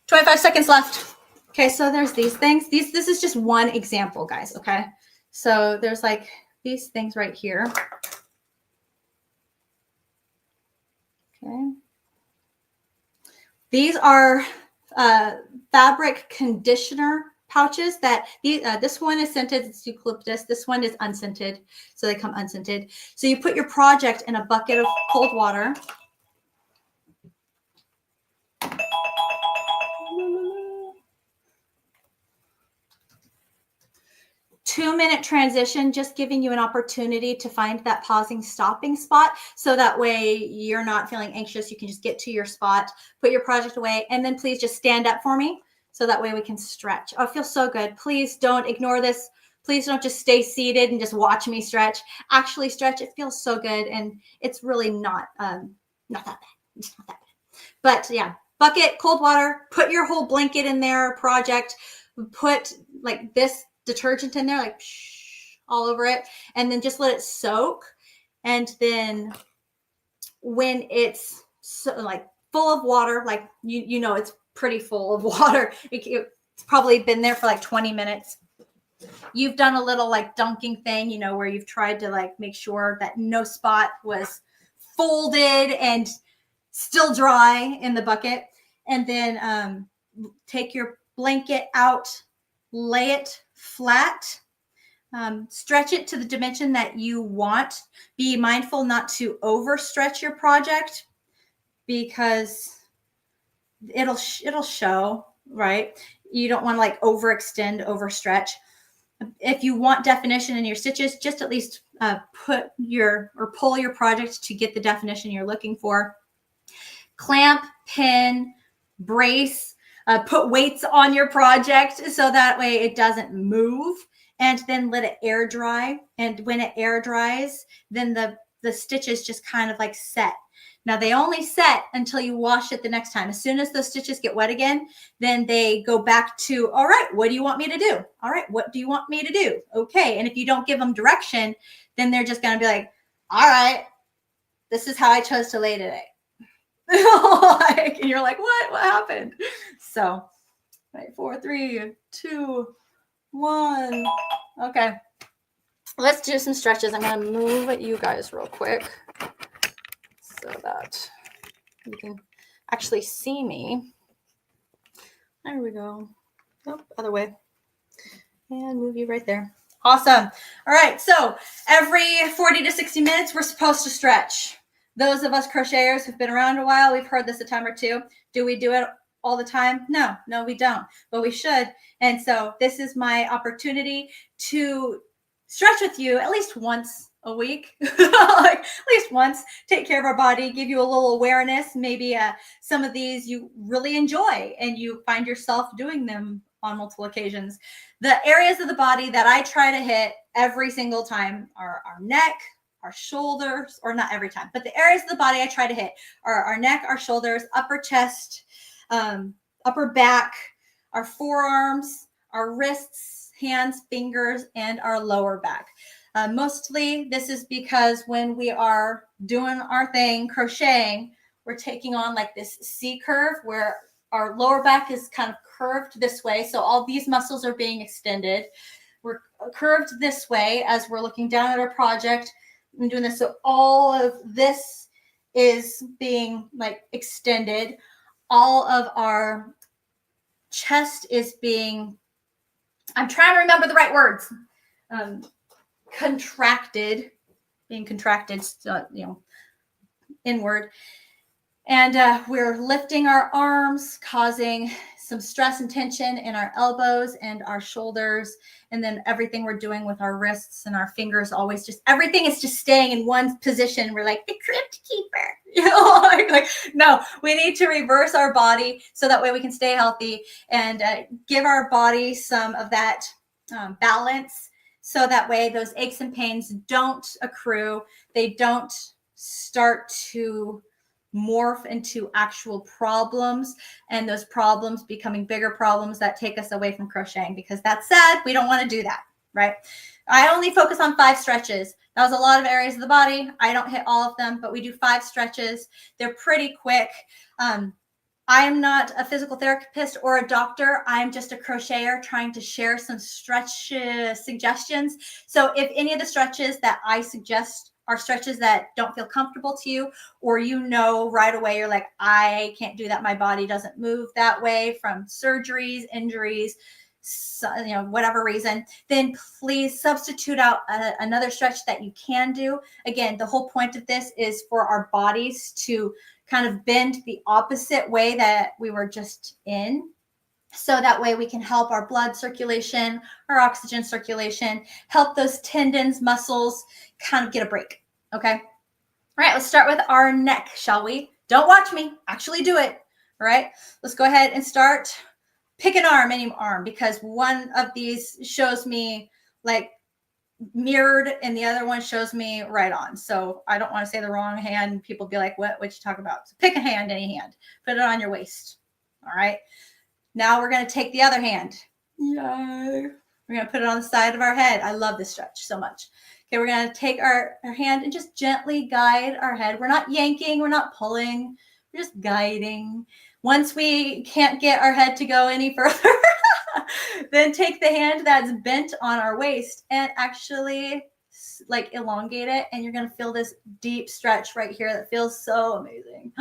25 seconds left. Okay, so there's these things. This is just one example, guys, okay? So there's like these things right here. Okay. These are fabric conditioner pouches that this one is scented, it's eucalyptus. This one is unscented, so they come unscented. So you put your project in a bucket of cold water. 2-minute transition, just giving you an opportunity to find that pausing, stopping spot. So that way you're not feeling anxious. You can just get to your spot, put your project away, and then please just stand up for me. So that way we can stretch. Oh, it feels so good. Please don't ignore this. Please don't just stay seated and just watch me stretch. Actually stretch. It feels so good. And it's really not that bad. It's not that bad. But yeah, bucket, cold water, put your whole blanket in there, project, put like this detergent in there, like all over it, and then just let it soak. And then when it's so, like full of water, like you know it's pretty full of water, it's probably been there for like 20 minutes. You've done a little like dunking thing, you know, where you've tried to like make sure that no spot was folded and still dry in the bucket. And then take your blanket out, lay it flat, stretch it to the dimension that you want. Be mindful not to overstretch your project because it'll show, right? You don't want to like overextend, overstretch. If you want definition in your stitches, just at least pull your project to get the definition you're looking for. Clamp, pin, brace, put weights on your project so that way it doesn't move, and then let it air dry. And when it air dries, then the stitches just kind of like set. Now they only set until you wash it the next time. As soon as those stitches get wet again, then they go back to, all right, what do you want me to do? All right, what do you want me to do? Okay. And if you don't give them direction, then they're just going to be like, all right, this is how I chose to lay today. And you're like, what happened? So, right, 4, 3, 2, 1. Okay, let's do some stretches. I'm going to move at you guys real quick so that you can actually see me. There we go. Oh, other way. And move you right there. Awesome. All right, so every 40 to 60 minutes, we're supposed to stretch. Those of us crocheters who've been around a while, we've heard this a time or two. Do we do it all the time? No, we don't, but we should. And so this is my opportunity to stretch with you at least once a week, like at least once, take care of our body, give you a little awareness. Maybe some of these you really enjoy and you find yourself doing them on multiple occasions. The areas of the body that I try to hit every single time are our neck, our shoulders, or not every time, but the areas of the body I try to hit are our neck, our shoulders, upper chest, upper back, our forearms, our wrists, hands, fingers, and our lower back. Mostly this is because when we are doing our thing, crocheting, we're taking on like this C curve where our lower back is kind of curved this way. So all these muscles are being extended. We're curved this way as we're looking down at our project and doing this. So all of this is being like extended. All of our chest is being, I'm trying to remember the right words, contracted, being contracted, inward. And we're lifting our arms, causing some stress and tension in our elbows and our shoulders. And then everything we're doing with our wrists and our fingers, always just, everything is just staying in one position. We're like the crypt keeper, like, no, we need to reverse our body so that way we can stay healthy and give our body some of that balance. So that way those aches and pains don't accrue. They don't start to morph into actual problems, and those problems becoming bigger problems that take us away from crocheting, because that's sad. We don't want to do that, right? I only focus on 5 stretches. That was a lot of areas of the body. I don't hit all of them, but we do 5 stretches. They're pretty quick. I am not a physical therapist or a doctor. I'm just a crocheter trying to share some stretch suggestions. So if any of the stretches that I suggest are stretches that don't feel comfortable to you, or you know right away you're like, I can't do that, my body doesn't move that way from surgeries, injuries, whatever reason, then please substitute out another stretch that you can do. Again, the whole point of this is for our bodies to kind of bend the opposite way that we were just in. So that way we can help our blood circulation, our oxygen circulation, help those tendons, muscles kind of get a break. Okay. All right. Let's start with our neck, shall we? Don't watch me. Actually do it. All right. Let's go ahead and start. Pick an arm, any arm, because one of these shows me like mirrored and the other one shows me right on. So I don't want to say the wrong hand. People be like, what you talk about? So pick a hand, any hand, put it on your waist. All right. Now we're going to take the other hand. Yay. We're going to put it on the side of our head. I love this stretch so much. Okay. We're going to take our hand and just gently guide our head. We're not yanking. We're not pulling. We're just guiding. Once we can't get our head to go any further, then take the hand that's bent on our waist and actually like elongate it. And you're going to feel this deep stretch right here that feels so amazing.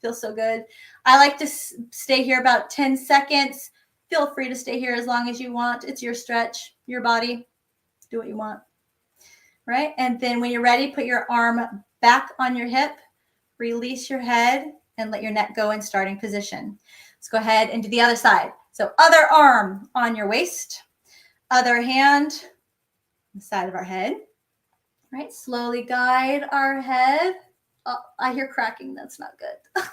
Feels so good. I like to stay here about 10 seconds. Feel free to stay here as long as you want. It's your stretch, your body. Do what you want. Right? And then when you're ready, put your arm back on your hip, release your head, and let your neck go in starting position. Let's go ahead and do the other side. So other arm on your waist, other hand on the side of our head. All right, slowly guide our head. Oh, I hear cracking. That's not good.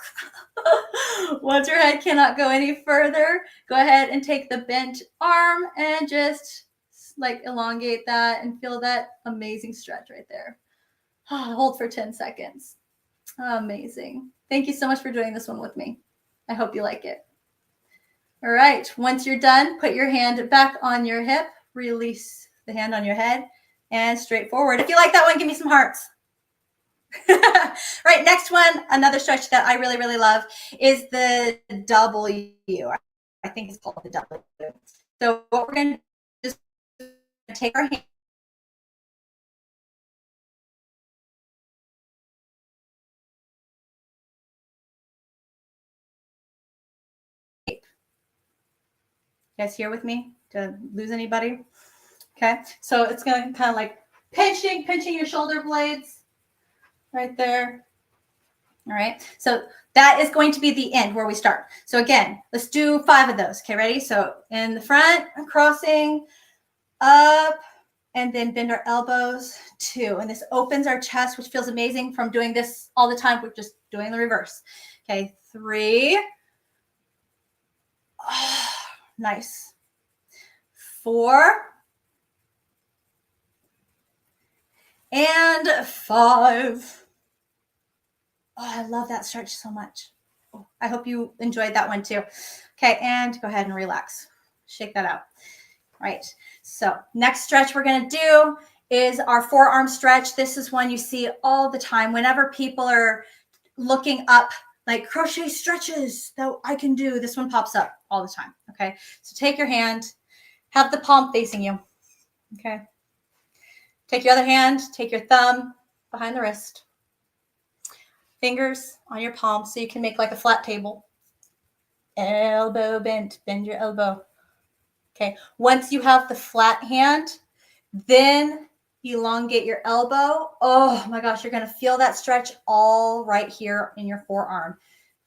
Once your head cannot go any further, go ahead and take the bent arm and just like elongate that and feel that amazing stretch right there. Hold for 10 seconds. Amazing. Thank you so much for doing this one with me. I hope you like it. All right. Once you're done, put your hand back on your hip, release the hand on your head, and straight forward. If you like that one, give me some hearts. Right. Next one, another stretch that I really, really love is the W. I think it's called the W. So what we're going to do is take our hand. You guys here with me? Did I lose anybody? Okay. So it's going to kind of like pinching your shoulder blades right there. All right. So that is going to be the end where we start. So again, let's do 5 of those. Okay, ready? So in the front, crossing up, and then bend our elbows 2. And this opens our chest, which feels amazing from doing this all the time. We're just doing the reverse. Okay, 3. Oh, nice. 4. And 5. Oh, I love that stretch so much. Oh, I hope you enjoyed that one too. Okay, and go ahead and relax. Shake that out. All right. So next stretch we're going to do is our forearm stretch. This is one you see all the time. Whenever people are looking up like crochet stretches that I can do, this one pops up all the time. Okay. So take your hand, have the palm facing you. Okay. Take your other hand, take your thumb behind the wrist. Fingers on your palm so you can make like a flat table. Elbow bent, bend your elbow. Okay. Once you have the flat hand, then elongate your elbow. Oh my gosh, you're going to feel that stretch all right here in your forearm.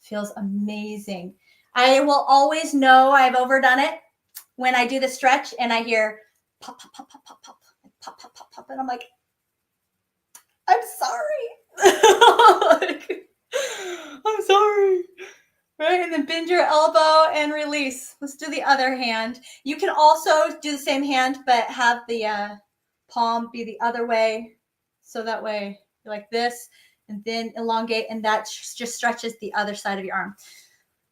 Feels amazing. I will always know I've overdone it when I do the stretch and I hear pop, pop, pop, pop, pop, pop, pop, pop, pop, pop, and I'm like, I'm sorry. I'm sorry. Right, and then bend your elbow and release. Let's do the other hand. You can also do the same hand, but have the palm be the other way. So that way you're like this, and then elongate, and that just stretches the other side of your arm.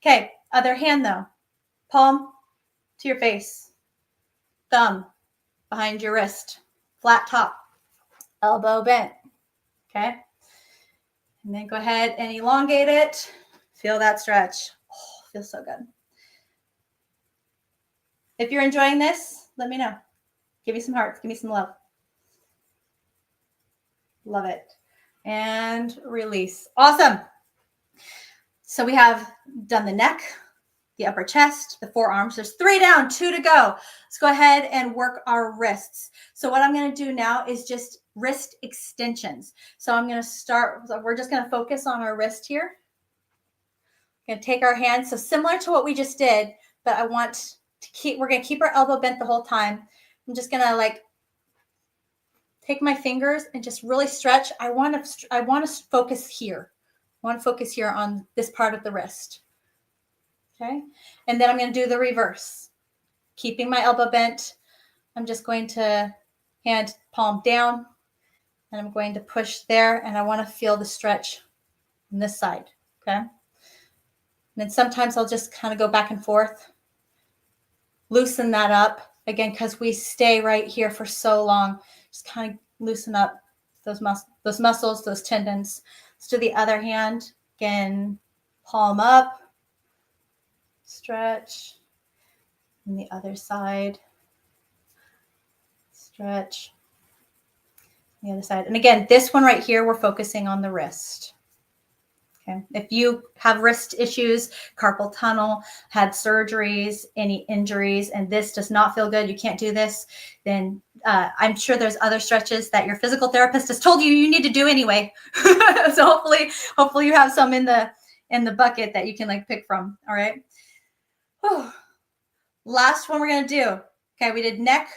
Okay, other hand though. Palm to your face. Thumb behind your wrist. Flat top. Elbow bent. Okay. And then go ahead and elongate it. Feel that stretch. Oh, feels so good. If you're enjoying this, let me know. Give me some hearts. Give me some love. Love it. And release. Awesome. So we have done the neck, the upper chest, the forearms. There's 3 down, 2 to go. Let's go ahead and work our wrists. So what I'm going to do now is just wrist extensions. So I'm going to start, we're just going to focus on our wrist here. We're going to take our hands, so similar to what we just did, but I want to keep, we're going to keep our elbow bent the whole time. I'm just going to like take my fingers and just really stretch. I want to focus here. I want to focus here on this part of the wrist. Okay. And then I'm going to do the reverse. Keeping my elbow bent. I'm just going to hand palm down and I'm going to push there, and I want to feel the stretch on this side. Okay. And then sometimes I'll just kind of go back and forth. Loosen that up again, because we stay right here for so long. Just kind of loosen up those muscles, those tendons. Let's do the other hand. Again, palm up, stretch. And the other side, stretch. The other side. And again, this one right here, we're focusing on the wrist. Okay. If you have wrist issues, carpal tunnel, had surgeries, any injuries, and this does not feel good, you can't do this, then I'm sure there's other stretches that your physical therapist has told you need to do anyway. So hopefully you have some in the bucket that you can like pick from. All right. Whew. Last one we're going to do. Okay. We did neck,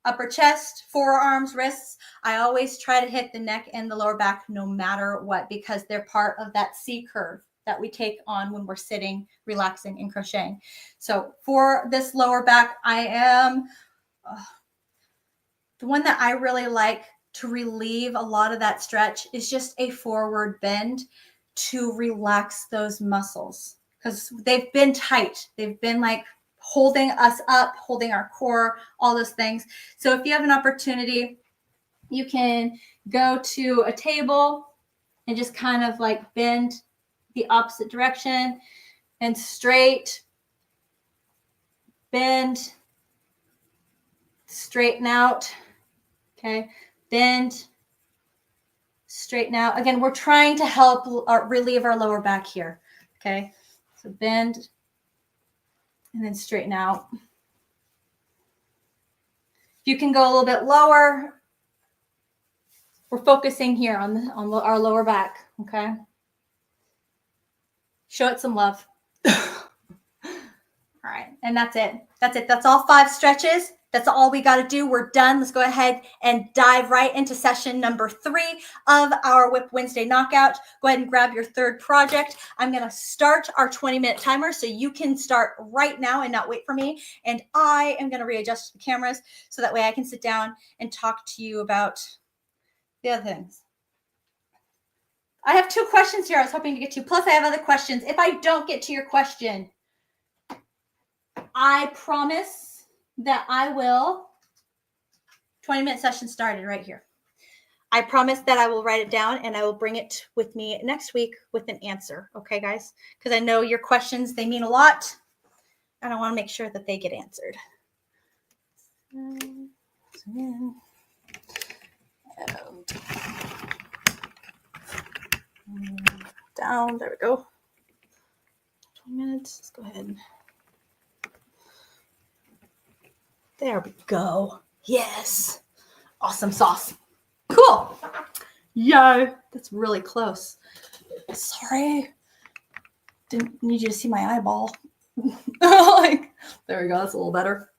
upper chest, forearms, wrists. I always try to hit the neck and the lower back no matter what, because they're part of that C curve that we take on when we're sitting, relaxing, and crocheting. So for this lower back, I am the one that I really like to relieve a lot of that stretch is just a forward bend to relax those muscles, because they've been tight. They've been like holding us up, holding our core, all those things. So if you have an opportunity, you can go to a table and just kind of like bend the opposite direction and straight, bend, straighten out. Okay, bend, straighten out. Again, we're trying to help relieve our lower back here. Okay, so bend and then straighten out. If you can go a little bit lower, we're focusing here on our lower back. Okay, show it some love. All right, and that's it. That's it. That's all 5 stretches. That's all we got to do. We're done. Let's go ahead and dive right into session number 3 of our Whip Wednesday knockout. Go ahead and grab your 3rd project. I'm going to start our 20-minute timer so you can start right now and not wait for me. And I am going to readjust the cameras so that way I can sit down and talk to you about the other things. I have 2 questions here I was hoping to get to. Plus, I have other questions. If I don't get to your question, I promise that I will, 20-minute session started right here. I promise that I will write it down and I will bring it with me next week with an answer. Okay, guys? Because I know your questions, they mean a lot. And I want to make sure that they get answered. Down, there we go. 20 minutes, let's go ahead. There we go. Yes. Awesome sauce. Cool. Yay. That's really close. Sorry. Didn't need you to see my eyeball. Like, there we go. That's a little better.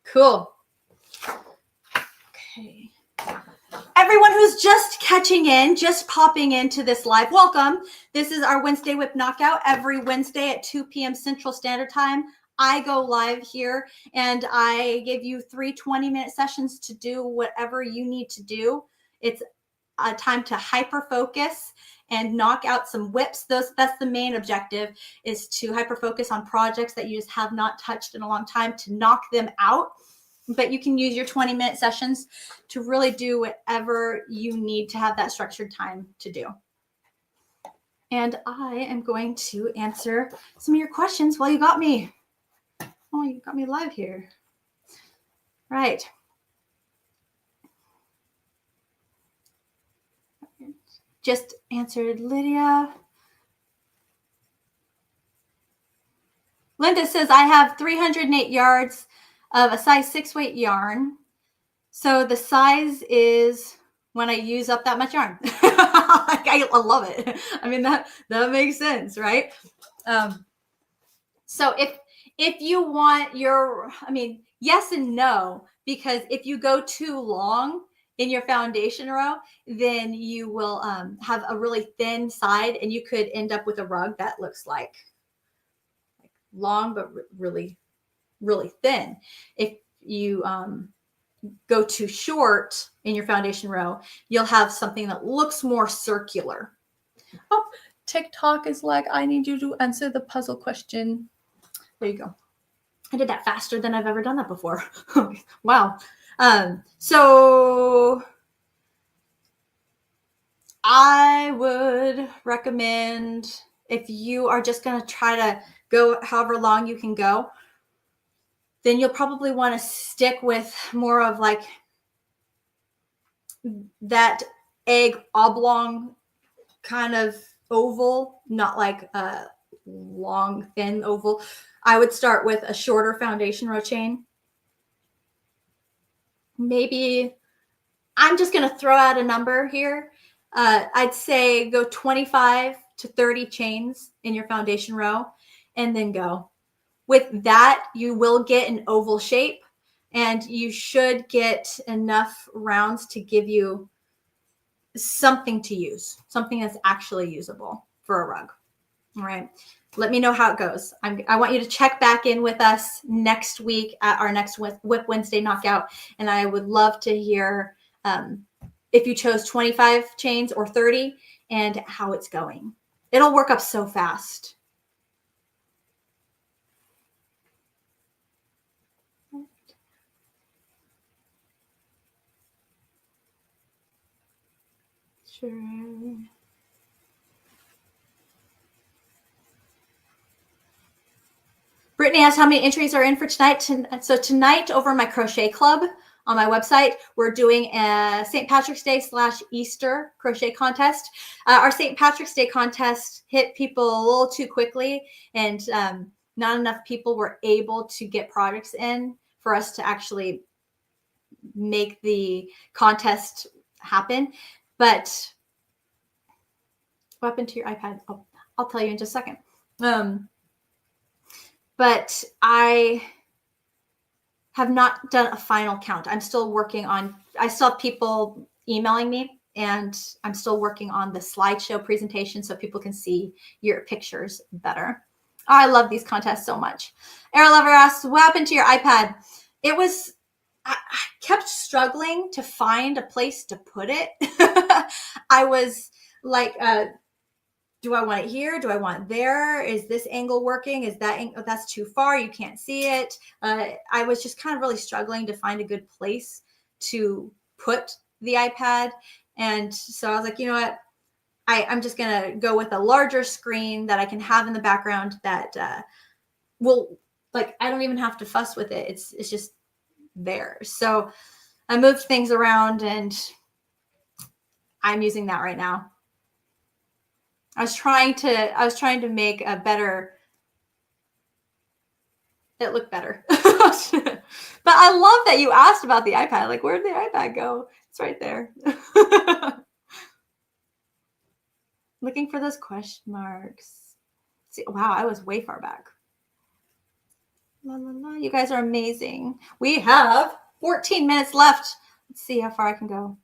Cool. Okay. Everyone who's just catching in, just popping into this live, welcome. This is our Wednesday Whip Knockout every Wednesday at 2 p.m. Central Standard Time. I go live here and I give you 3 20-minute sessions to do whatever you need to do. It's a time to hyper focus and knock out some whips. That's the main objective, is to hyper focus on projects that you just have not touched in a long time, to knock them out. But you can use your 20-minute sessions to really do whatever you need to have that structured time to do. And I am going to answer some of your questions while you got me. Oh, you got me live here. Right. Just answered Lydia. Linda says, I have 308 yards of a size 6 weight yarn. So the size is when I use up that much yarn. I love it. I mean, that makes sense, right? So if you want your, I mean, yes and no, because if you go too long in your foundation row, then you will have a really thin side, and you could end up with a rug that looks like long but really thin. If you go too short in your foundation row, you'll have something that looks more circular. Oh, TikTok is like, I need you to answer the puzzle question. There you go. I did that faster than I've ever done that before. Wow. So I would recommend, if you are just going to try to go however long you can go, then you'll probably want to stick with more of like that egg oblong kind of oval, not like a long, thin oval. I would start with a shorter foundation row chain. Maybe, I'm just going to throw out a number here. I'd say go 25 to 30 chains in your foundation row, and then go. With that, you will get an oval shape, and you should get enough rounds to give you something to use, something that's actually usable for a rug. All right. Let me know how it goes. I want you to check back in with us next week at our next Whip Wednesday knockout. And I would love to hear if you chose 25 chains or 30 and how it's going. It'll work up so fast. Sure. Brittany asks how many entries are in for tonight. So tonight over my Crochet Club on my website, we're doing a St. Patrick's Day / Easter crochet contest. Our St. Patrick's Day contest hit people a little too quickly, and not enough people were able to get projects in for us to actually make the contest happen. But what happened to your iPad? I'll tell you in just a second. But I have not done a final count. I'm still working on, I still have people emailing me, and I'm still working on the slideshow presentation so people can see your pictures better. Oh, I love these contests so much. Arrow Lover asks, what happened to your iPad? It was, I kept struggling to find a place to put it. I was like, do I want it here? Do I want it there? Is this angle working? Is that angle? That's too far. You can't see it. I was just kind of really struggling to find a good place to put the iPad. And so I was like, you know what? I'm just going to go with a larger screen that I can have in the background that will, like, I don't even have to fuss with it. It's just there. So I moved things around, and I'm using that right now. I was trying to make a better, it looked better. But I love that you asked about the iPad. Like, where'd the iPad go? It's right there. Looking for those question marks. See, wow, I was way far back. La, la, la. You guys are amazing. We have 14 minutes left. Let's see how far I can go.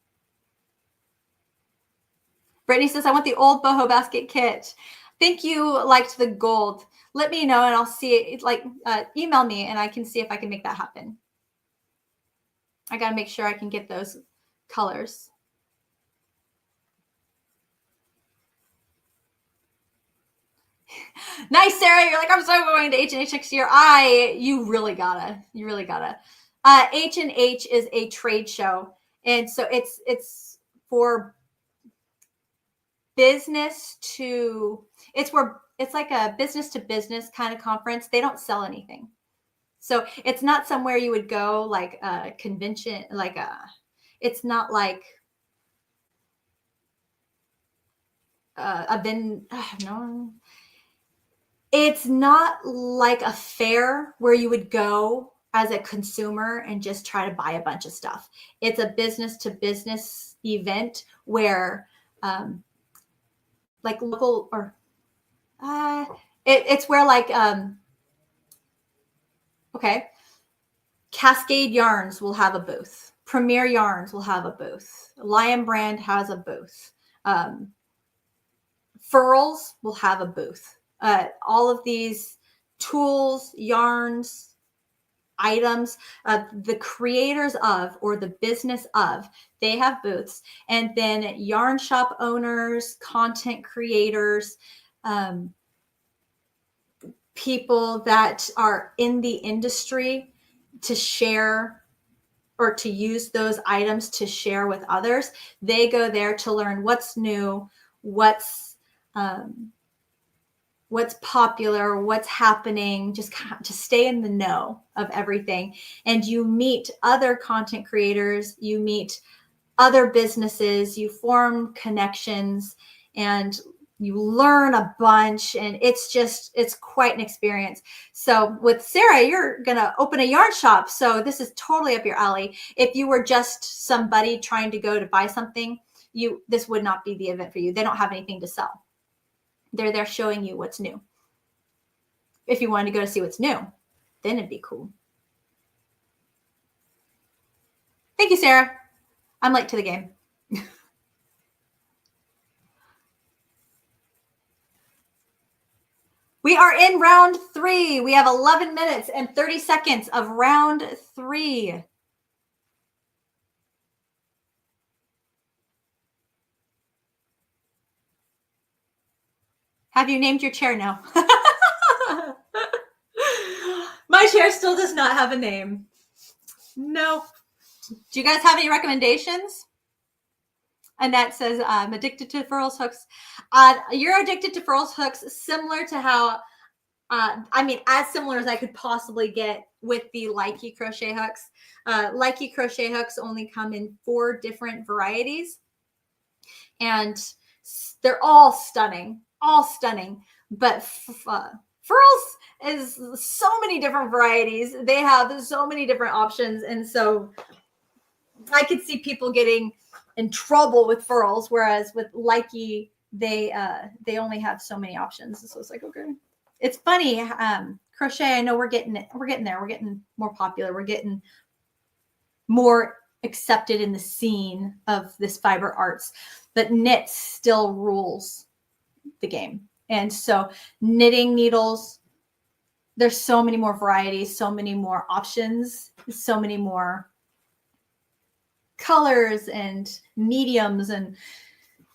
Brittany says, I want the old boho basket kit. Think you liked the gold. Let me know, and I'll see it. Like, email me, and I can see if I can make that happen. I got to make sure I can get those colors. Nice, Sarah. You're like, I'm so going to H&H next year. You really gotta. H&H is a trade show, and so it's for business to, it's like a business to business kind of conference. They don't sell anything. So it's not somewhere you would go like a convention, it's not like no, it's not like a fair where you would go as a consumer and just try to buy a bunch of stuff. It's a business to business event where like local or it's where like okay, Cascade Yarns will have a booth. Premier Yarns will have a booth. Lion Brand has a booth. Furls will have a booth. All of these tools, yarns, items, the creators of or the business of, they have booths. And then yarn shop owners, content creators, people that are in the industry to share or to use those items to share with others. They go there to learn what's new, what's popular, what's happening, just to stay in the know of everything. And you meet other content creators, you meet other businesses, you form connections, and you learn a bunch, and it's quite an experience. So with Sarah, you're going to open a yarn shop. So this is totally up your alley. If you were just somebody trying to go to buy something, this would not be the event for you. They don't have anything to sell. They're there showing you what's new. If you wanted to go to see what's new, then it'd be cool. Thank you, Sarah. I'm late to the game. We are in round 3. We have 11 minutes and 30 seconds of round 3. Have you named your chair? No. My chair still does not have a name. No. Do you guys have any recommendations? Annette says, I'm addicted to furls hooks. You're addicted to furls hooks, similar to how, as similar as I could possibly get with the Latte crochet hooks. Latte crochet hooks only come in 4 different varieties. And they're all stunning. But furls is so many different varieties. They have so many different options. And so I could see people getting in trouble with furls, whereas with Latte, they only have so many options. So it's like, okay. It's funny. Crochet, I know we're getting there. We're getting more popular. We're getting more accepted in the scene of this fiber arts, but knit still rules the game. And so knitting needles, there's so many more varieties, so many more options, so many more colors and mediums, and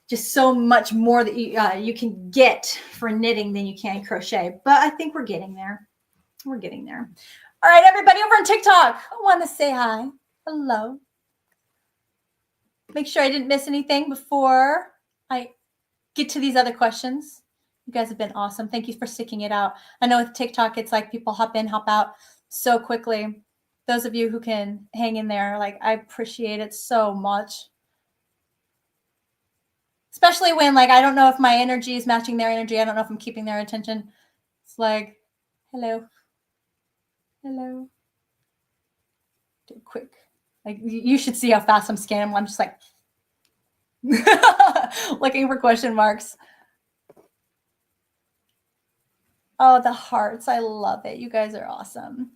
just so much more that you can get for knitting than you can crochet. But I think we're getting there. All right, everybody over on TikTok, I want to say hi. Hello. Make sure I didn't miss anything before I get to these other questions. You guys have been awesome. Thank you for sticking it out. I know with TikTok, it's like people hop in, hop out so quickly. Those of you who can hang in there, like, I appreciate it so much. Especially when, like, I don't know if my energy is matching their energy. I don't know if I'm keeping their attention. It's like, hello. Do it quick. Like, you should see how fast I'm scanning. I'm just like looking for question marks. Oh, the hearts. I love it. You guys are awesome.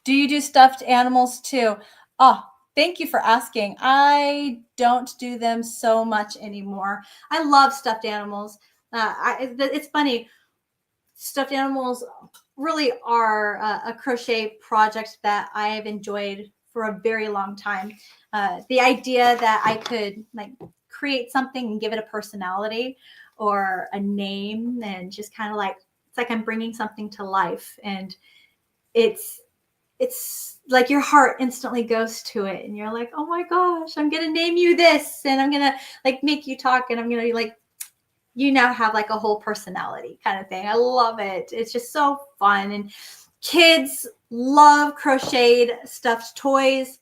Do you do stuffed animals too? Oh, thank you for asking. I don't do them so much anymore. I love stuffed animals. It's funny. Stuffed animals really are a crochet project that I have enjoyed for a very long time. The idea that I could like create something and give it a personality or a name, and just kind of like, it's like I'm bringing something to life, and it's like your heart instantly goes to it, and you're like, oh my gosh, I'm gonna name you this, and I'm gonna like make you talk, and I'm gonna like you now have like a whole personality kind of thing. I love it. It's just so fun. And kids love crocheted stuffed toys.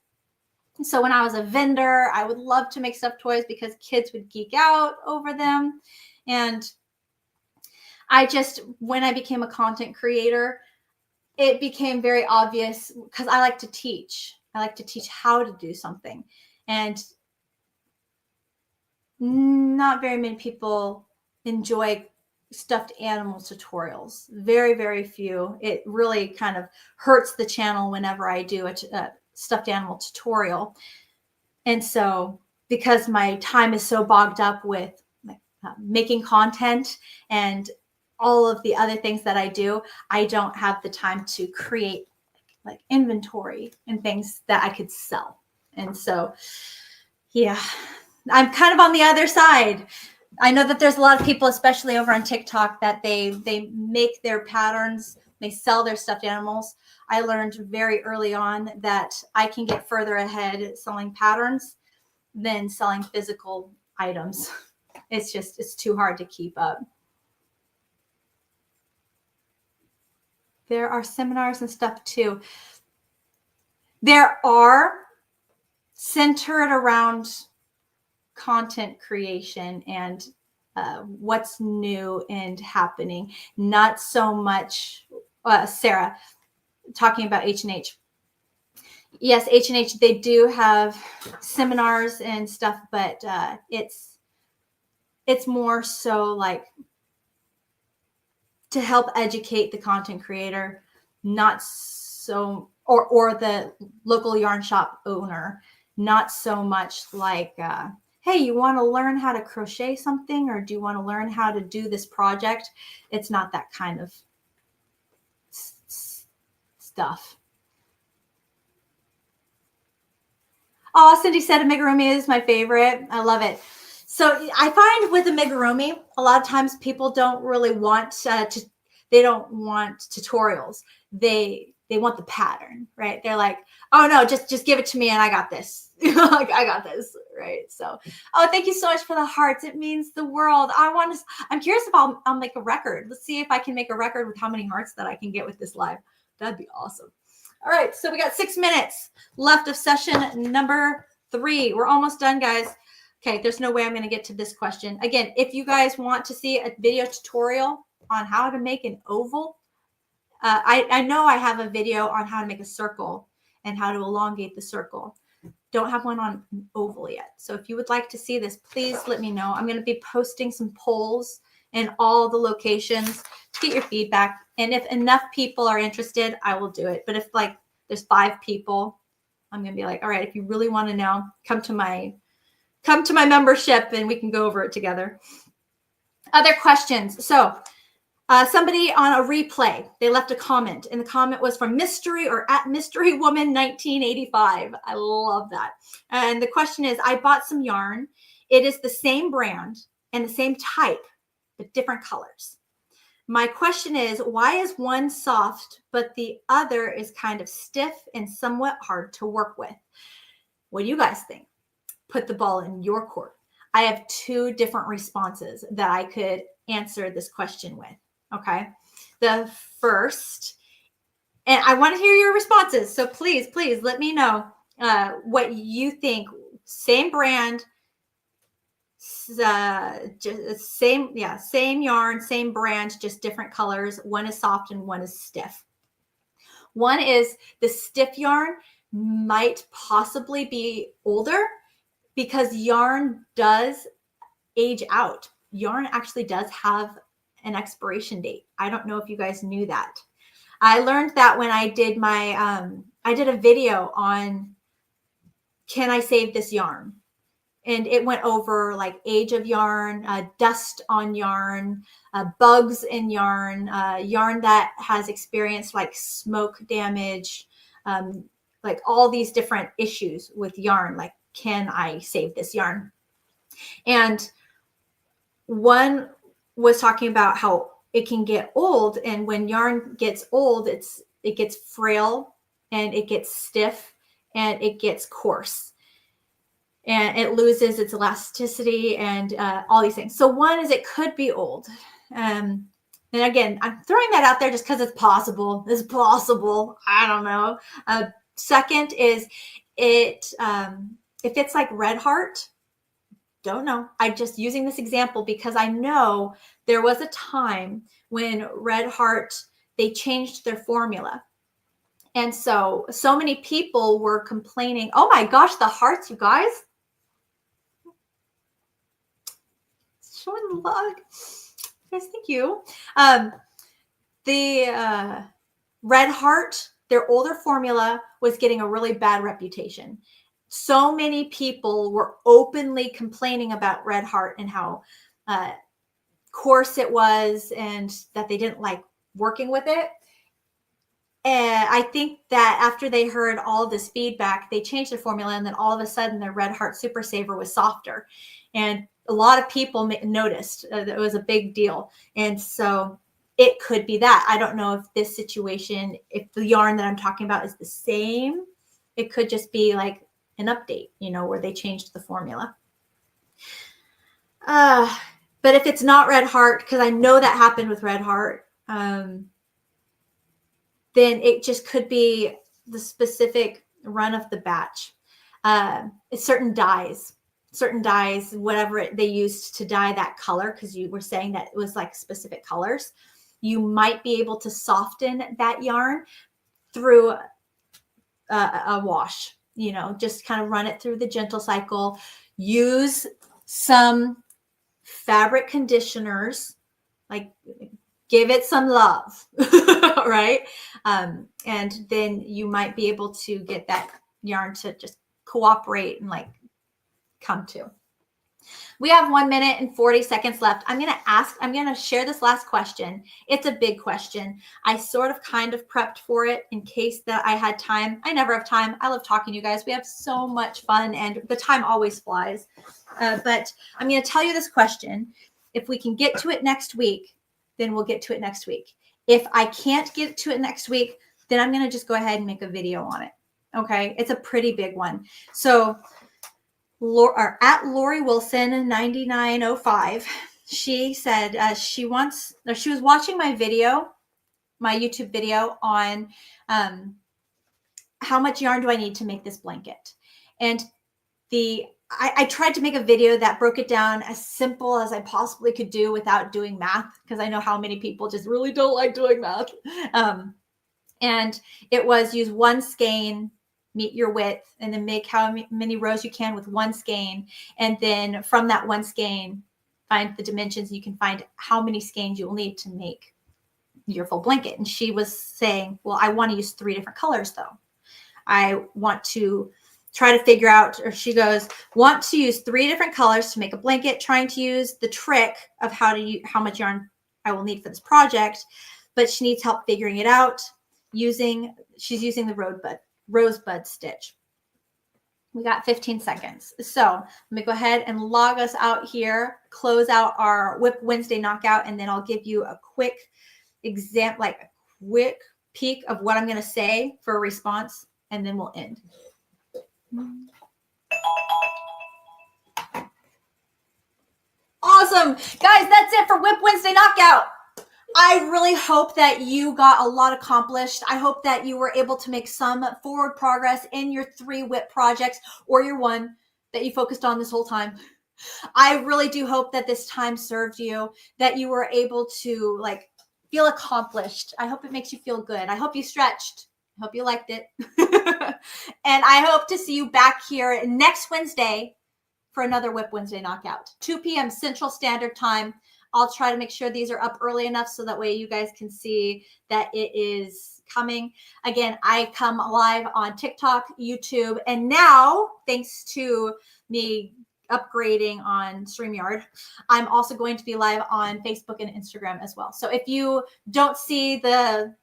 So when I was a vendor, I would love to make stuffed toys because kids would geek out over them. And when I became a content creator, it became very obvious because I like to teach. I like to teach how to do something. And not very many people enjoy stuffed animal tutorials. Very, very few. It really kind of hurts the channel whenever I do a stuffed animal tutorial. And so because my time is so bogged up with making content and all of the other things that I do, I don't have the time to create like inventory and things that I could sell. And so, yeah, I'm kind of on the other side. I know that there's a lot of people, especially over on TikTok, that they make their patterns, they sell their stuffed animals. I learned very early on that I can get further ahead selling patterns than selling physical items. It's too hard to keep up. There are seminars and stuff too. There are centered around content creation and what's new and happening. Not so much, Sarah, talking about H&H. Yes, H&H, they do have seminars and stuff, but it's more so like to help educate the content creator, not so, or the local yarn shop owner, not so much like, hey, you want to learn how to crochet something, or do you want to learn how to do this project? It's not that kind of stuff. Oh, Cindy said amigurumi is my favorite. I love it. So I find with amigurumi, a lot of times people don't really want they don't want tutorials. They want the pattern, right? They're like, oh no, just give it to me and I got this. Like, I got this, right? So, oh, thank you so much for the hearts. It means the world. I'm curious if I'll make a record. Let's see if I can make a record with how many hearts that I can get with this live. That'd be awesome. All right, so we got 6 minutes left of session number 3. We're almost done, guys. Okay, there's no way I'm going to get to this question. Again, if you guys want to see a video tutorial on how to make an oval, I know I have a video on how to make a circle and how to elongate the circle. Don't have one on an oval yet. So if you would like to see this, please let me know. I'm going to be posting some polls in all the locations to get your feedback. And if enough people are interested, I will do it. But if like there's 5 people, I'm going to be like, all right, if you really want to know, come to my membership and we can go over it together. Other questions. So somebody on a replay, they left a comment, and the comment was from Mystery or at Mystery Woman 1985. I love that. And the question is, I bought some yarn. It is the same brand and the same type, but different colors. My question is, why is one soft, but the other is kind of stiff and somewhat hard to work with? What do you guys think? Put the ball in your court. I have 2 different responses that I could answer this question with. Okay. The first, and I want to hear your responses. So please let me know what you think. Same brand, same yarn, same brand, just different colors. One is soft and one is stiff. One is the stiff yarn might possibly be older because yarn does age out. Yarn actually does have an expiration date. I don't know if you guys knew that. I learned that when I did my, I did a video on, can I save this yarn? And it went over like age of yarn, dust on yarn, bugs in yarn, yarn that has experienced like smoke damage, like all these different issues with yarn. Like, can I save this yarn? And one was talking about how it can get old, and when yarn gets old, it gets frail and it gets stiff and it gets coarse. and it loses its elasticity and all these things. So one is it could be old. And again, I'm throwing that out there just because it's possible. It's possible. I don't know. Second is it if it's like Red Heart, don't know. I'm just using this example because I know there was a time when Red Heart, they changed their formula. And so many people were complaining. Oh my gosh, the hearts, you guys. Showing the love. Yes, thank you. The Red Heart, their older formula was getting a really bad reputation. So many people were openly complaining about Red Heart and how coarse it was and that they didn't like working with it. And I think that after they heard all of this feedback, they changed their formula, and then all of a sudden their Red Heart Super Saver was softer. And a lot of people noticed that it was a big deal. And so it could be that. I don't know if this situation, if the yarn that I'm talking about is the same. It could just be like an update, where they changed the formula. But if it's not Red Heart, because I know that happened with Red Heart, then it just could be the specific run of the batch. Certain dyes, whatever they used to dye that color, because you were saying that it was like specific colors, you might be able to soften that yarn through a wash, just kind of run it through the gentle cycle. Use some fabric conditioners, like give it some love, right? And then you might be able to get that yarn to just cooperate and like come to. We have 1 minute and 40 seconds left. I'm going to share this last question. It's a big question. I sort of kind of prepped for it in case that I had time. I never have time. I love talking to you guys. We have so much fun and the time always flies. But I'm going to tell you this question. If we can get to it next week, then we'll get to it next week. If I can't get to it next week, then I'm going to just go ahead and make a video on it. Okay. It's a pretty big one. So at Lori Wilson 9905, she said she was watching my YouTube video on how much yarn do I need to make this blanket. And I tried to make a video that broke it down as simple as I possibly could do without doing math, because I know how many people just really don't like doing math. And it was use one skein, meet your width, and then make how many rows you can with one skein. And then from that one skein, find the dimensions. You can find how many skeins you'll need to make your full blanket. And she was saying, well, I want to use 3 different colors though. I want to try to figure out, or she goes, want to use 3 different colors to make a blanket, trying to use the trick of how much yarn I will need for this project, but she needs help figuring it out. She's using the rosebud stitch. We got 15 seconds. So let me go ahead and log us out here, close out our Whip Wednesday knockout, and then I'll give you a quick example, like a quick peek of what I'm going to say for a response, and then we'll end. Awesome. Guys, that's it for Whip Wednesday knockout. I really hope that you got a lot accomplished. I hope that you were able to make some forward progress in your 3 whip projects, or your 1 that you focused on this whole time. I really do hope that this time served you, that you were able to like feel accomplished. I hope it makes you feel good. I hope you stretched. I hope you liked it. And I hope to see you back here next Wednesday for another Whip Wednesday knockout, 2 p.m. Central Standard Time. I'll try to make sure these are up early enough so that way you guys can see that it is coming. Again, I come live on TikTok, YouTube, and now, thanks to me upgrading on StreamYard, I'm also going to be live on Facebook and Instagram as well. So if you don't see the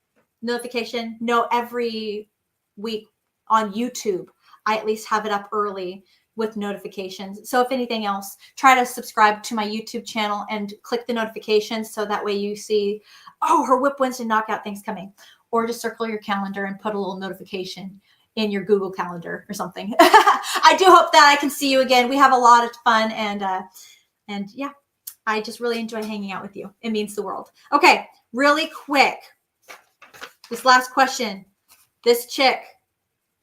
notification, know every week on YouTube, I at least have it up early with notifications. So if anything else, try to subscribe to my YouTube channel and click the notifications so that way you see, oh, her Whip Wednesday knockout thing's coming. Or just circle your calendar and put a little notification in your Google Calendar or something. I do hope that I can see you again. We have a lot of fun, and yeah, I just really enjoy hanging out with you. It means the world. Okay, really quick. This last question. This chick,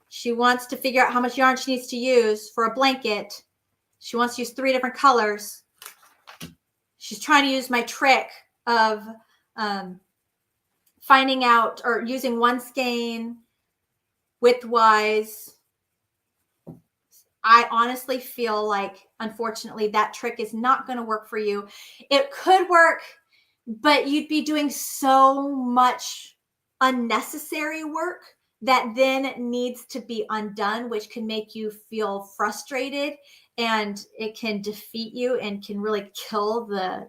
she wants to figure out how much yarn she needs to use for a blanket. She wants to use 3 different colors. She's trying to use my trick of finding out or using one skein widthwise. I honestly feel like, unfortunately, that trick is not going to work for you. It could work, but you'd be doing so much unnecessary work that then needs to be undone, which can make you feel frustrated, and it can defeat you and can really kill the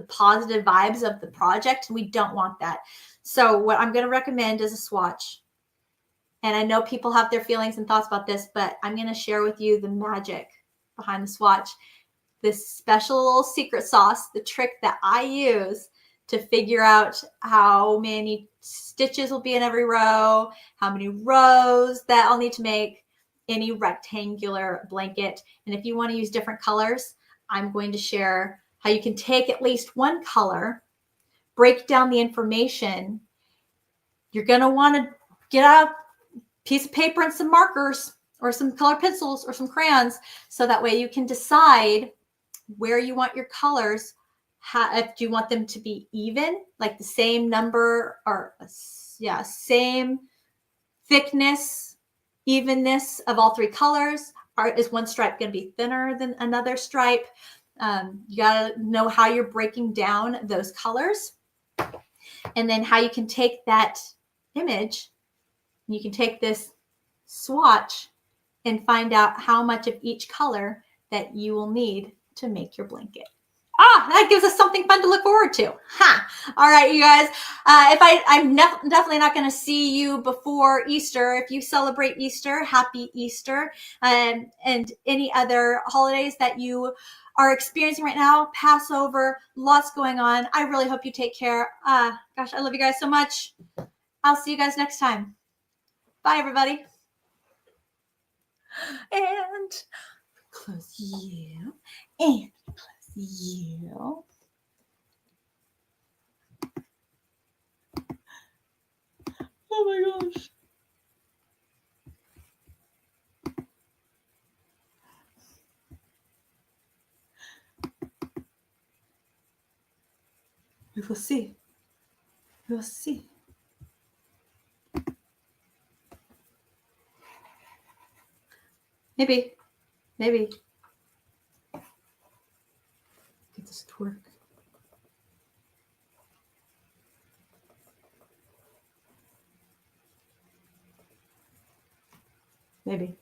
positive vibes of the project. We don't want that. So what I'm going to recommend is a swatch. And I know people have their feelings and thoughts about this, but I'm going to share with you the magic behind the swatch, this special little secret sauce, the trick that I use to figure out how many stitches will be in every row, how many rows that I'll need to make any rectangular blanket. And if you want to use different colors, I'm going to share how you can take at least one color, break down the information. You're going to want to get out a piece of paper and some markers or some color pencils or some crayons, so that way you can decide where you want your colors. If you want them to be even, like the same number or same thickness, evenness of all 3 colors. Is one stripe going to be thinner than another stripe? You got to know how you're breaking down those colors, and then how you can take that image, and you can take this swatch and find out how much of each color that you will need to make your blanket. That gives us something fun to look forward to. All right, you guys. I'm definitely not going to see you before Easter. If you celebrate Easter, happy Easter, and any other holidays that you are experiencing right now, Passover, lots going on. I really hope you take care. Gosh, I love you guys so much. I'll see you guys next time. Bye, everybody. And close you, and close you. Oh my gosh. We will see. We will see. Maybe. Get this to work. Maybe.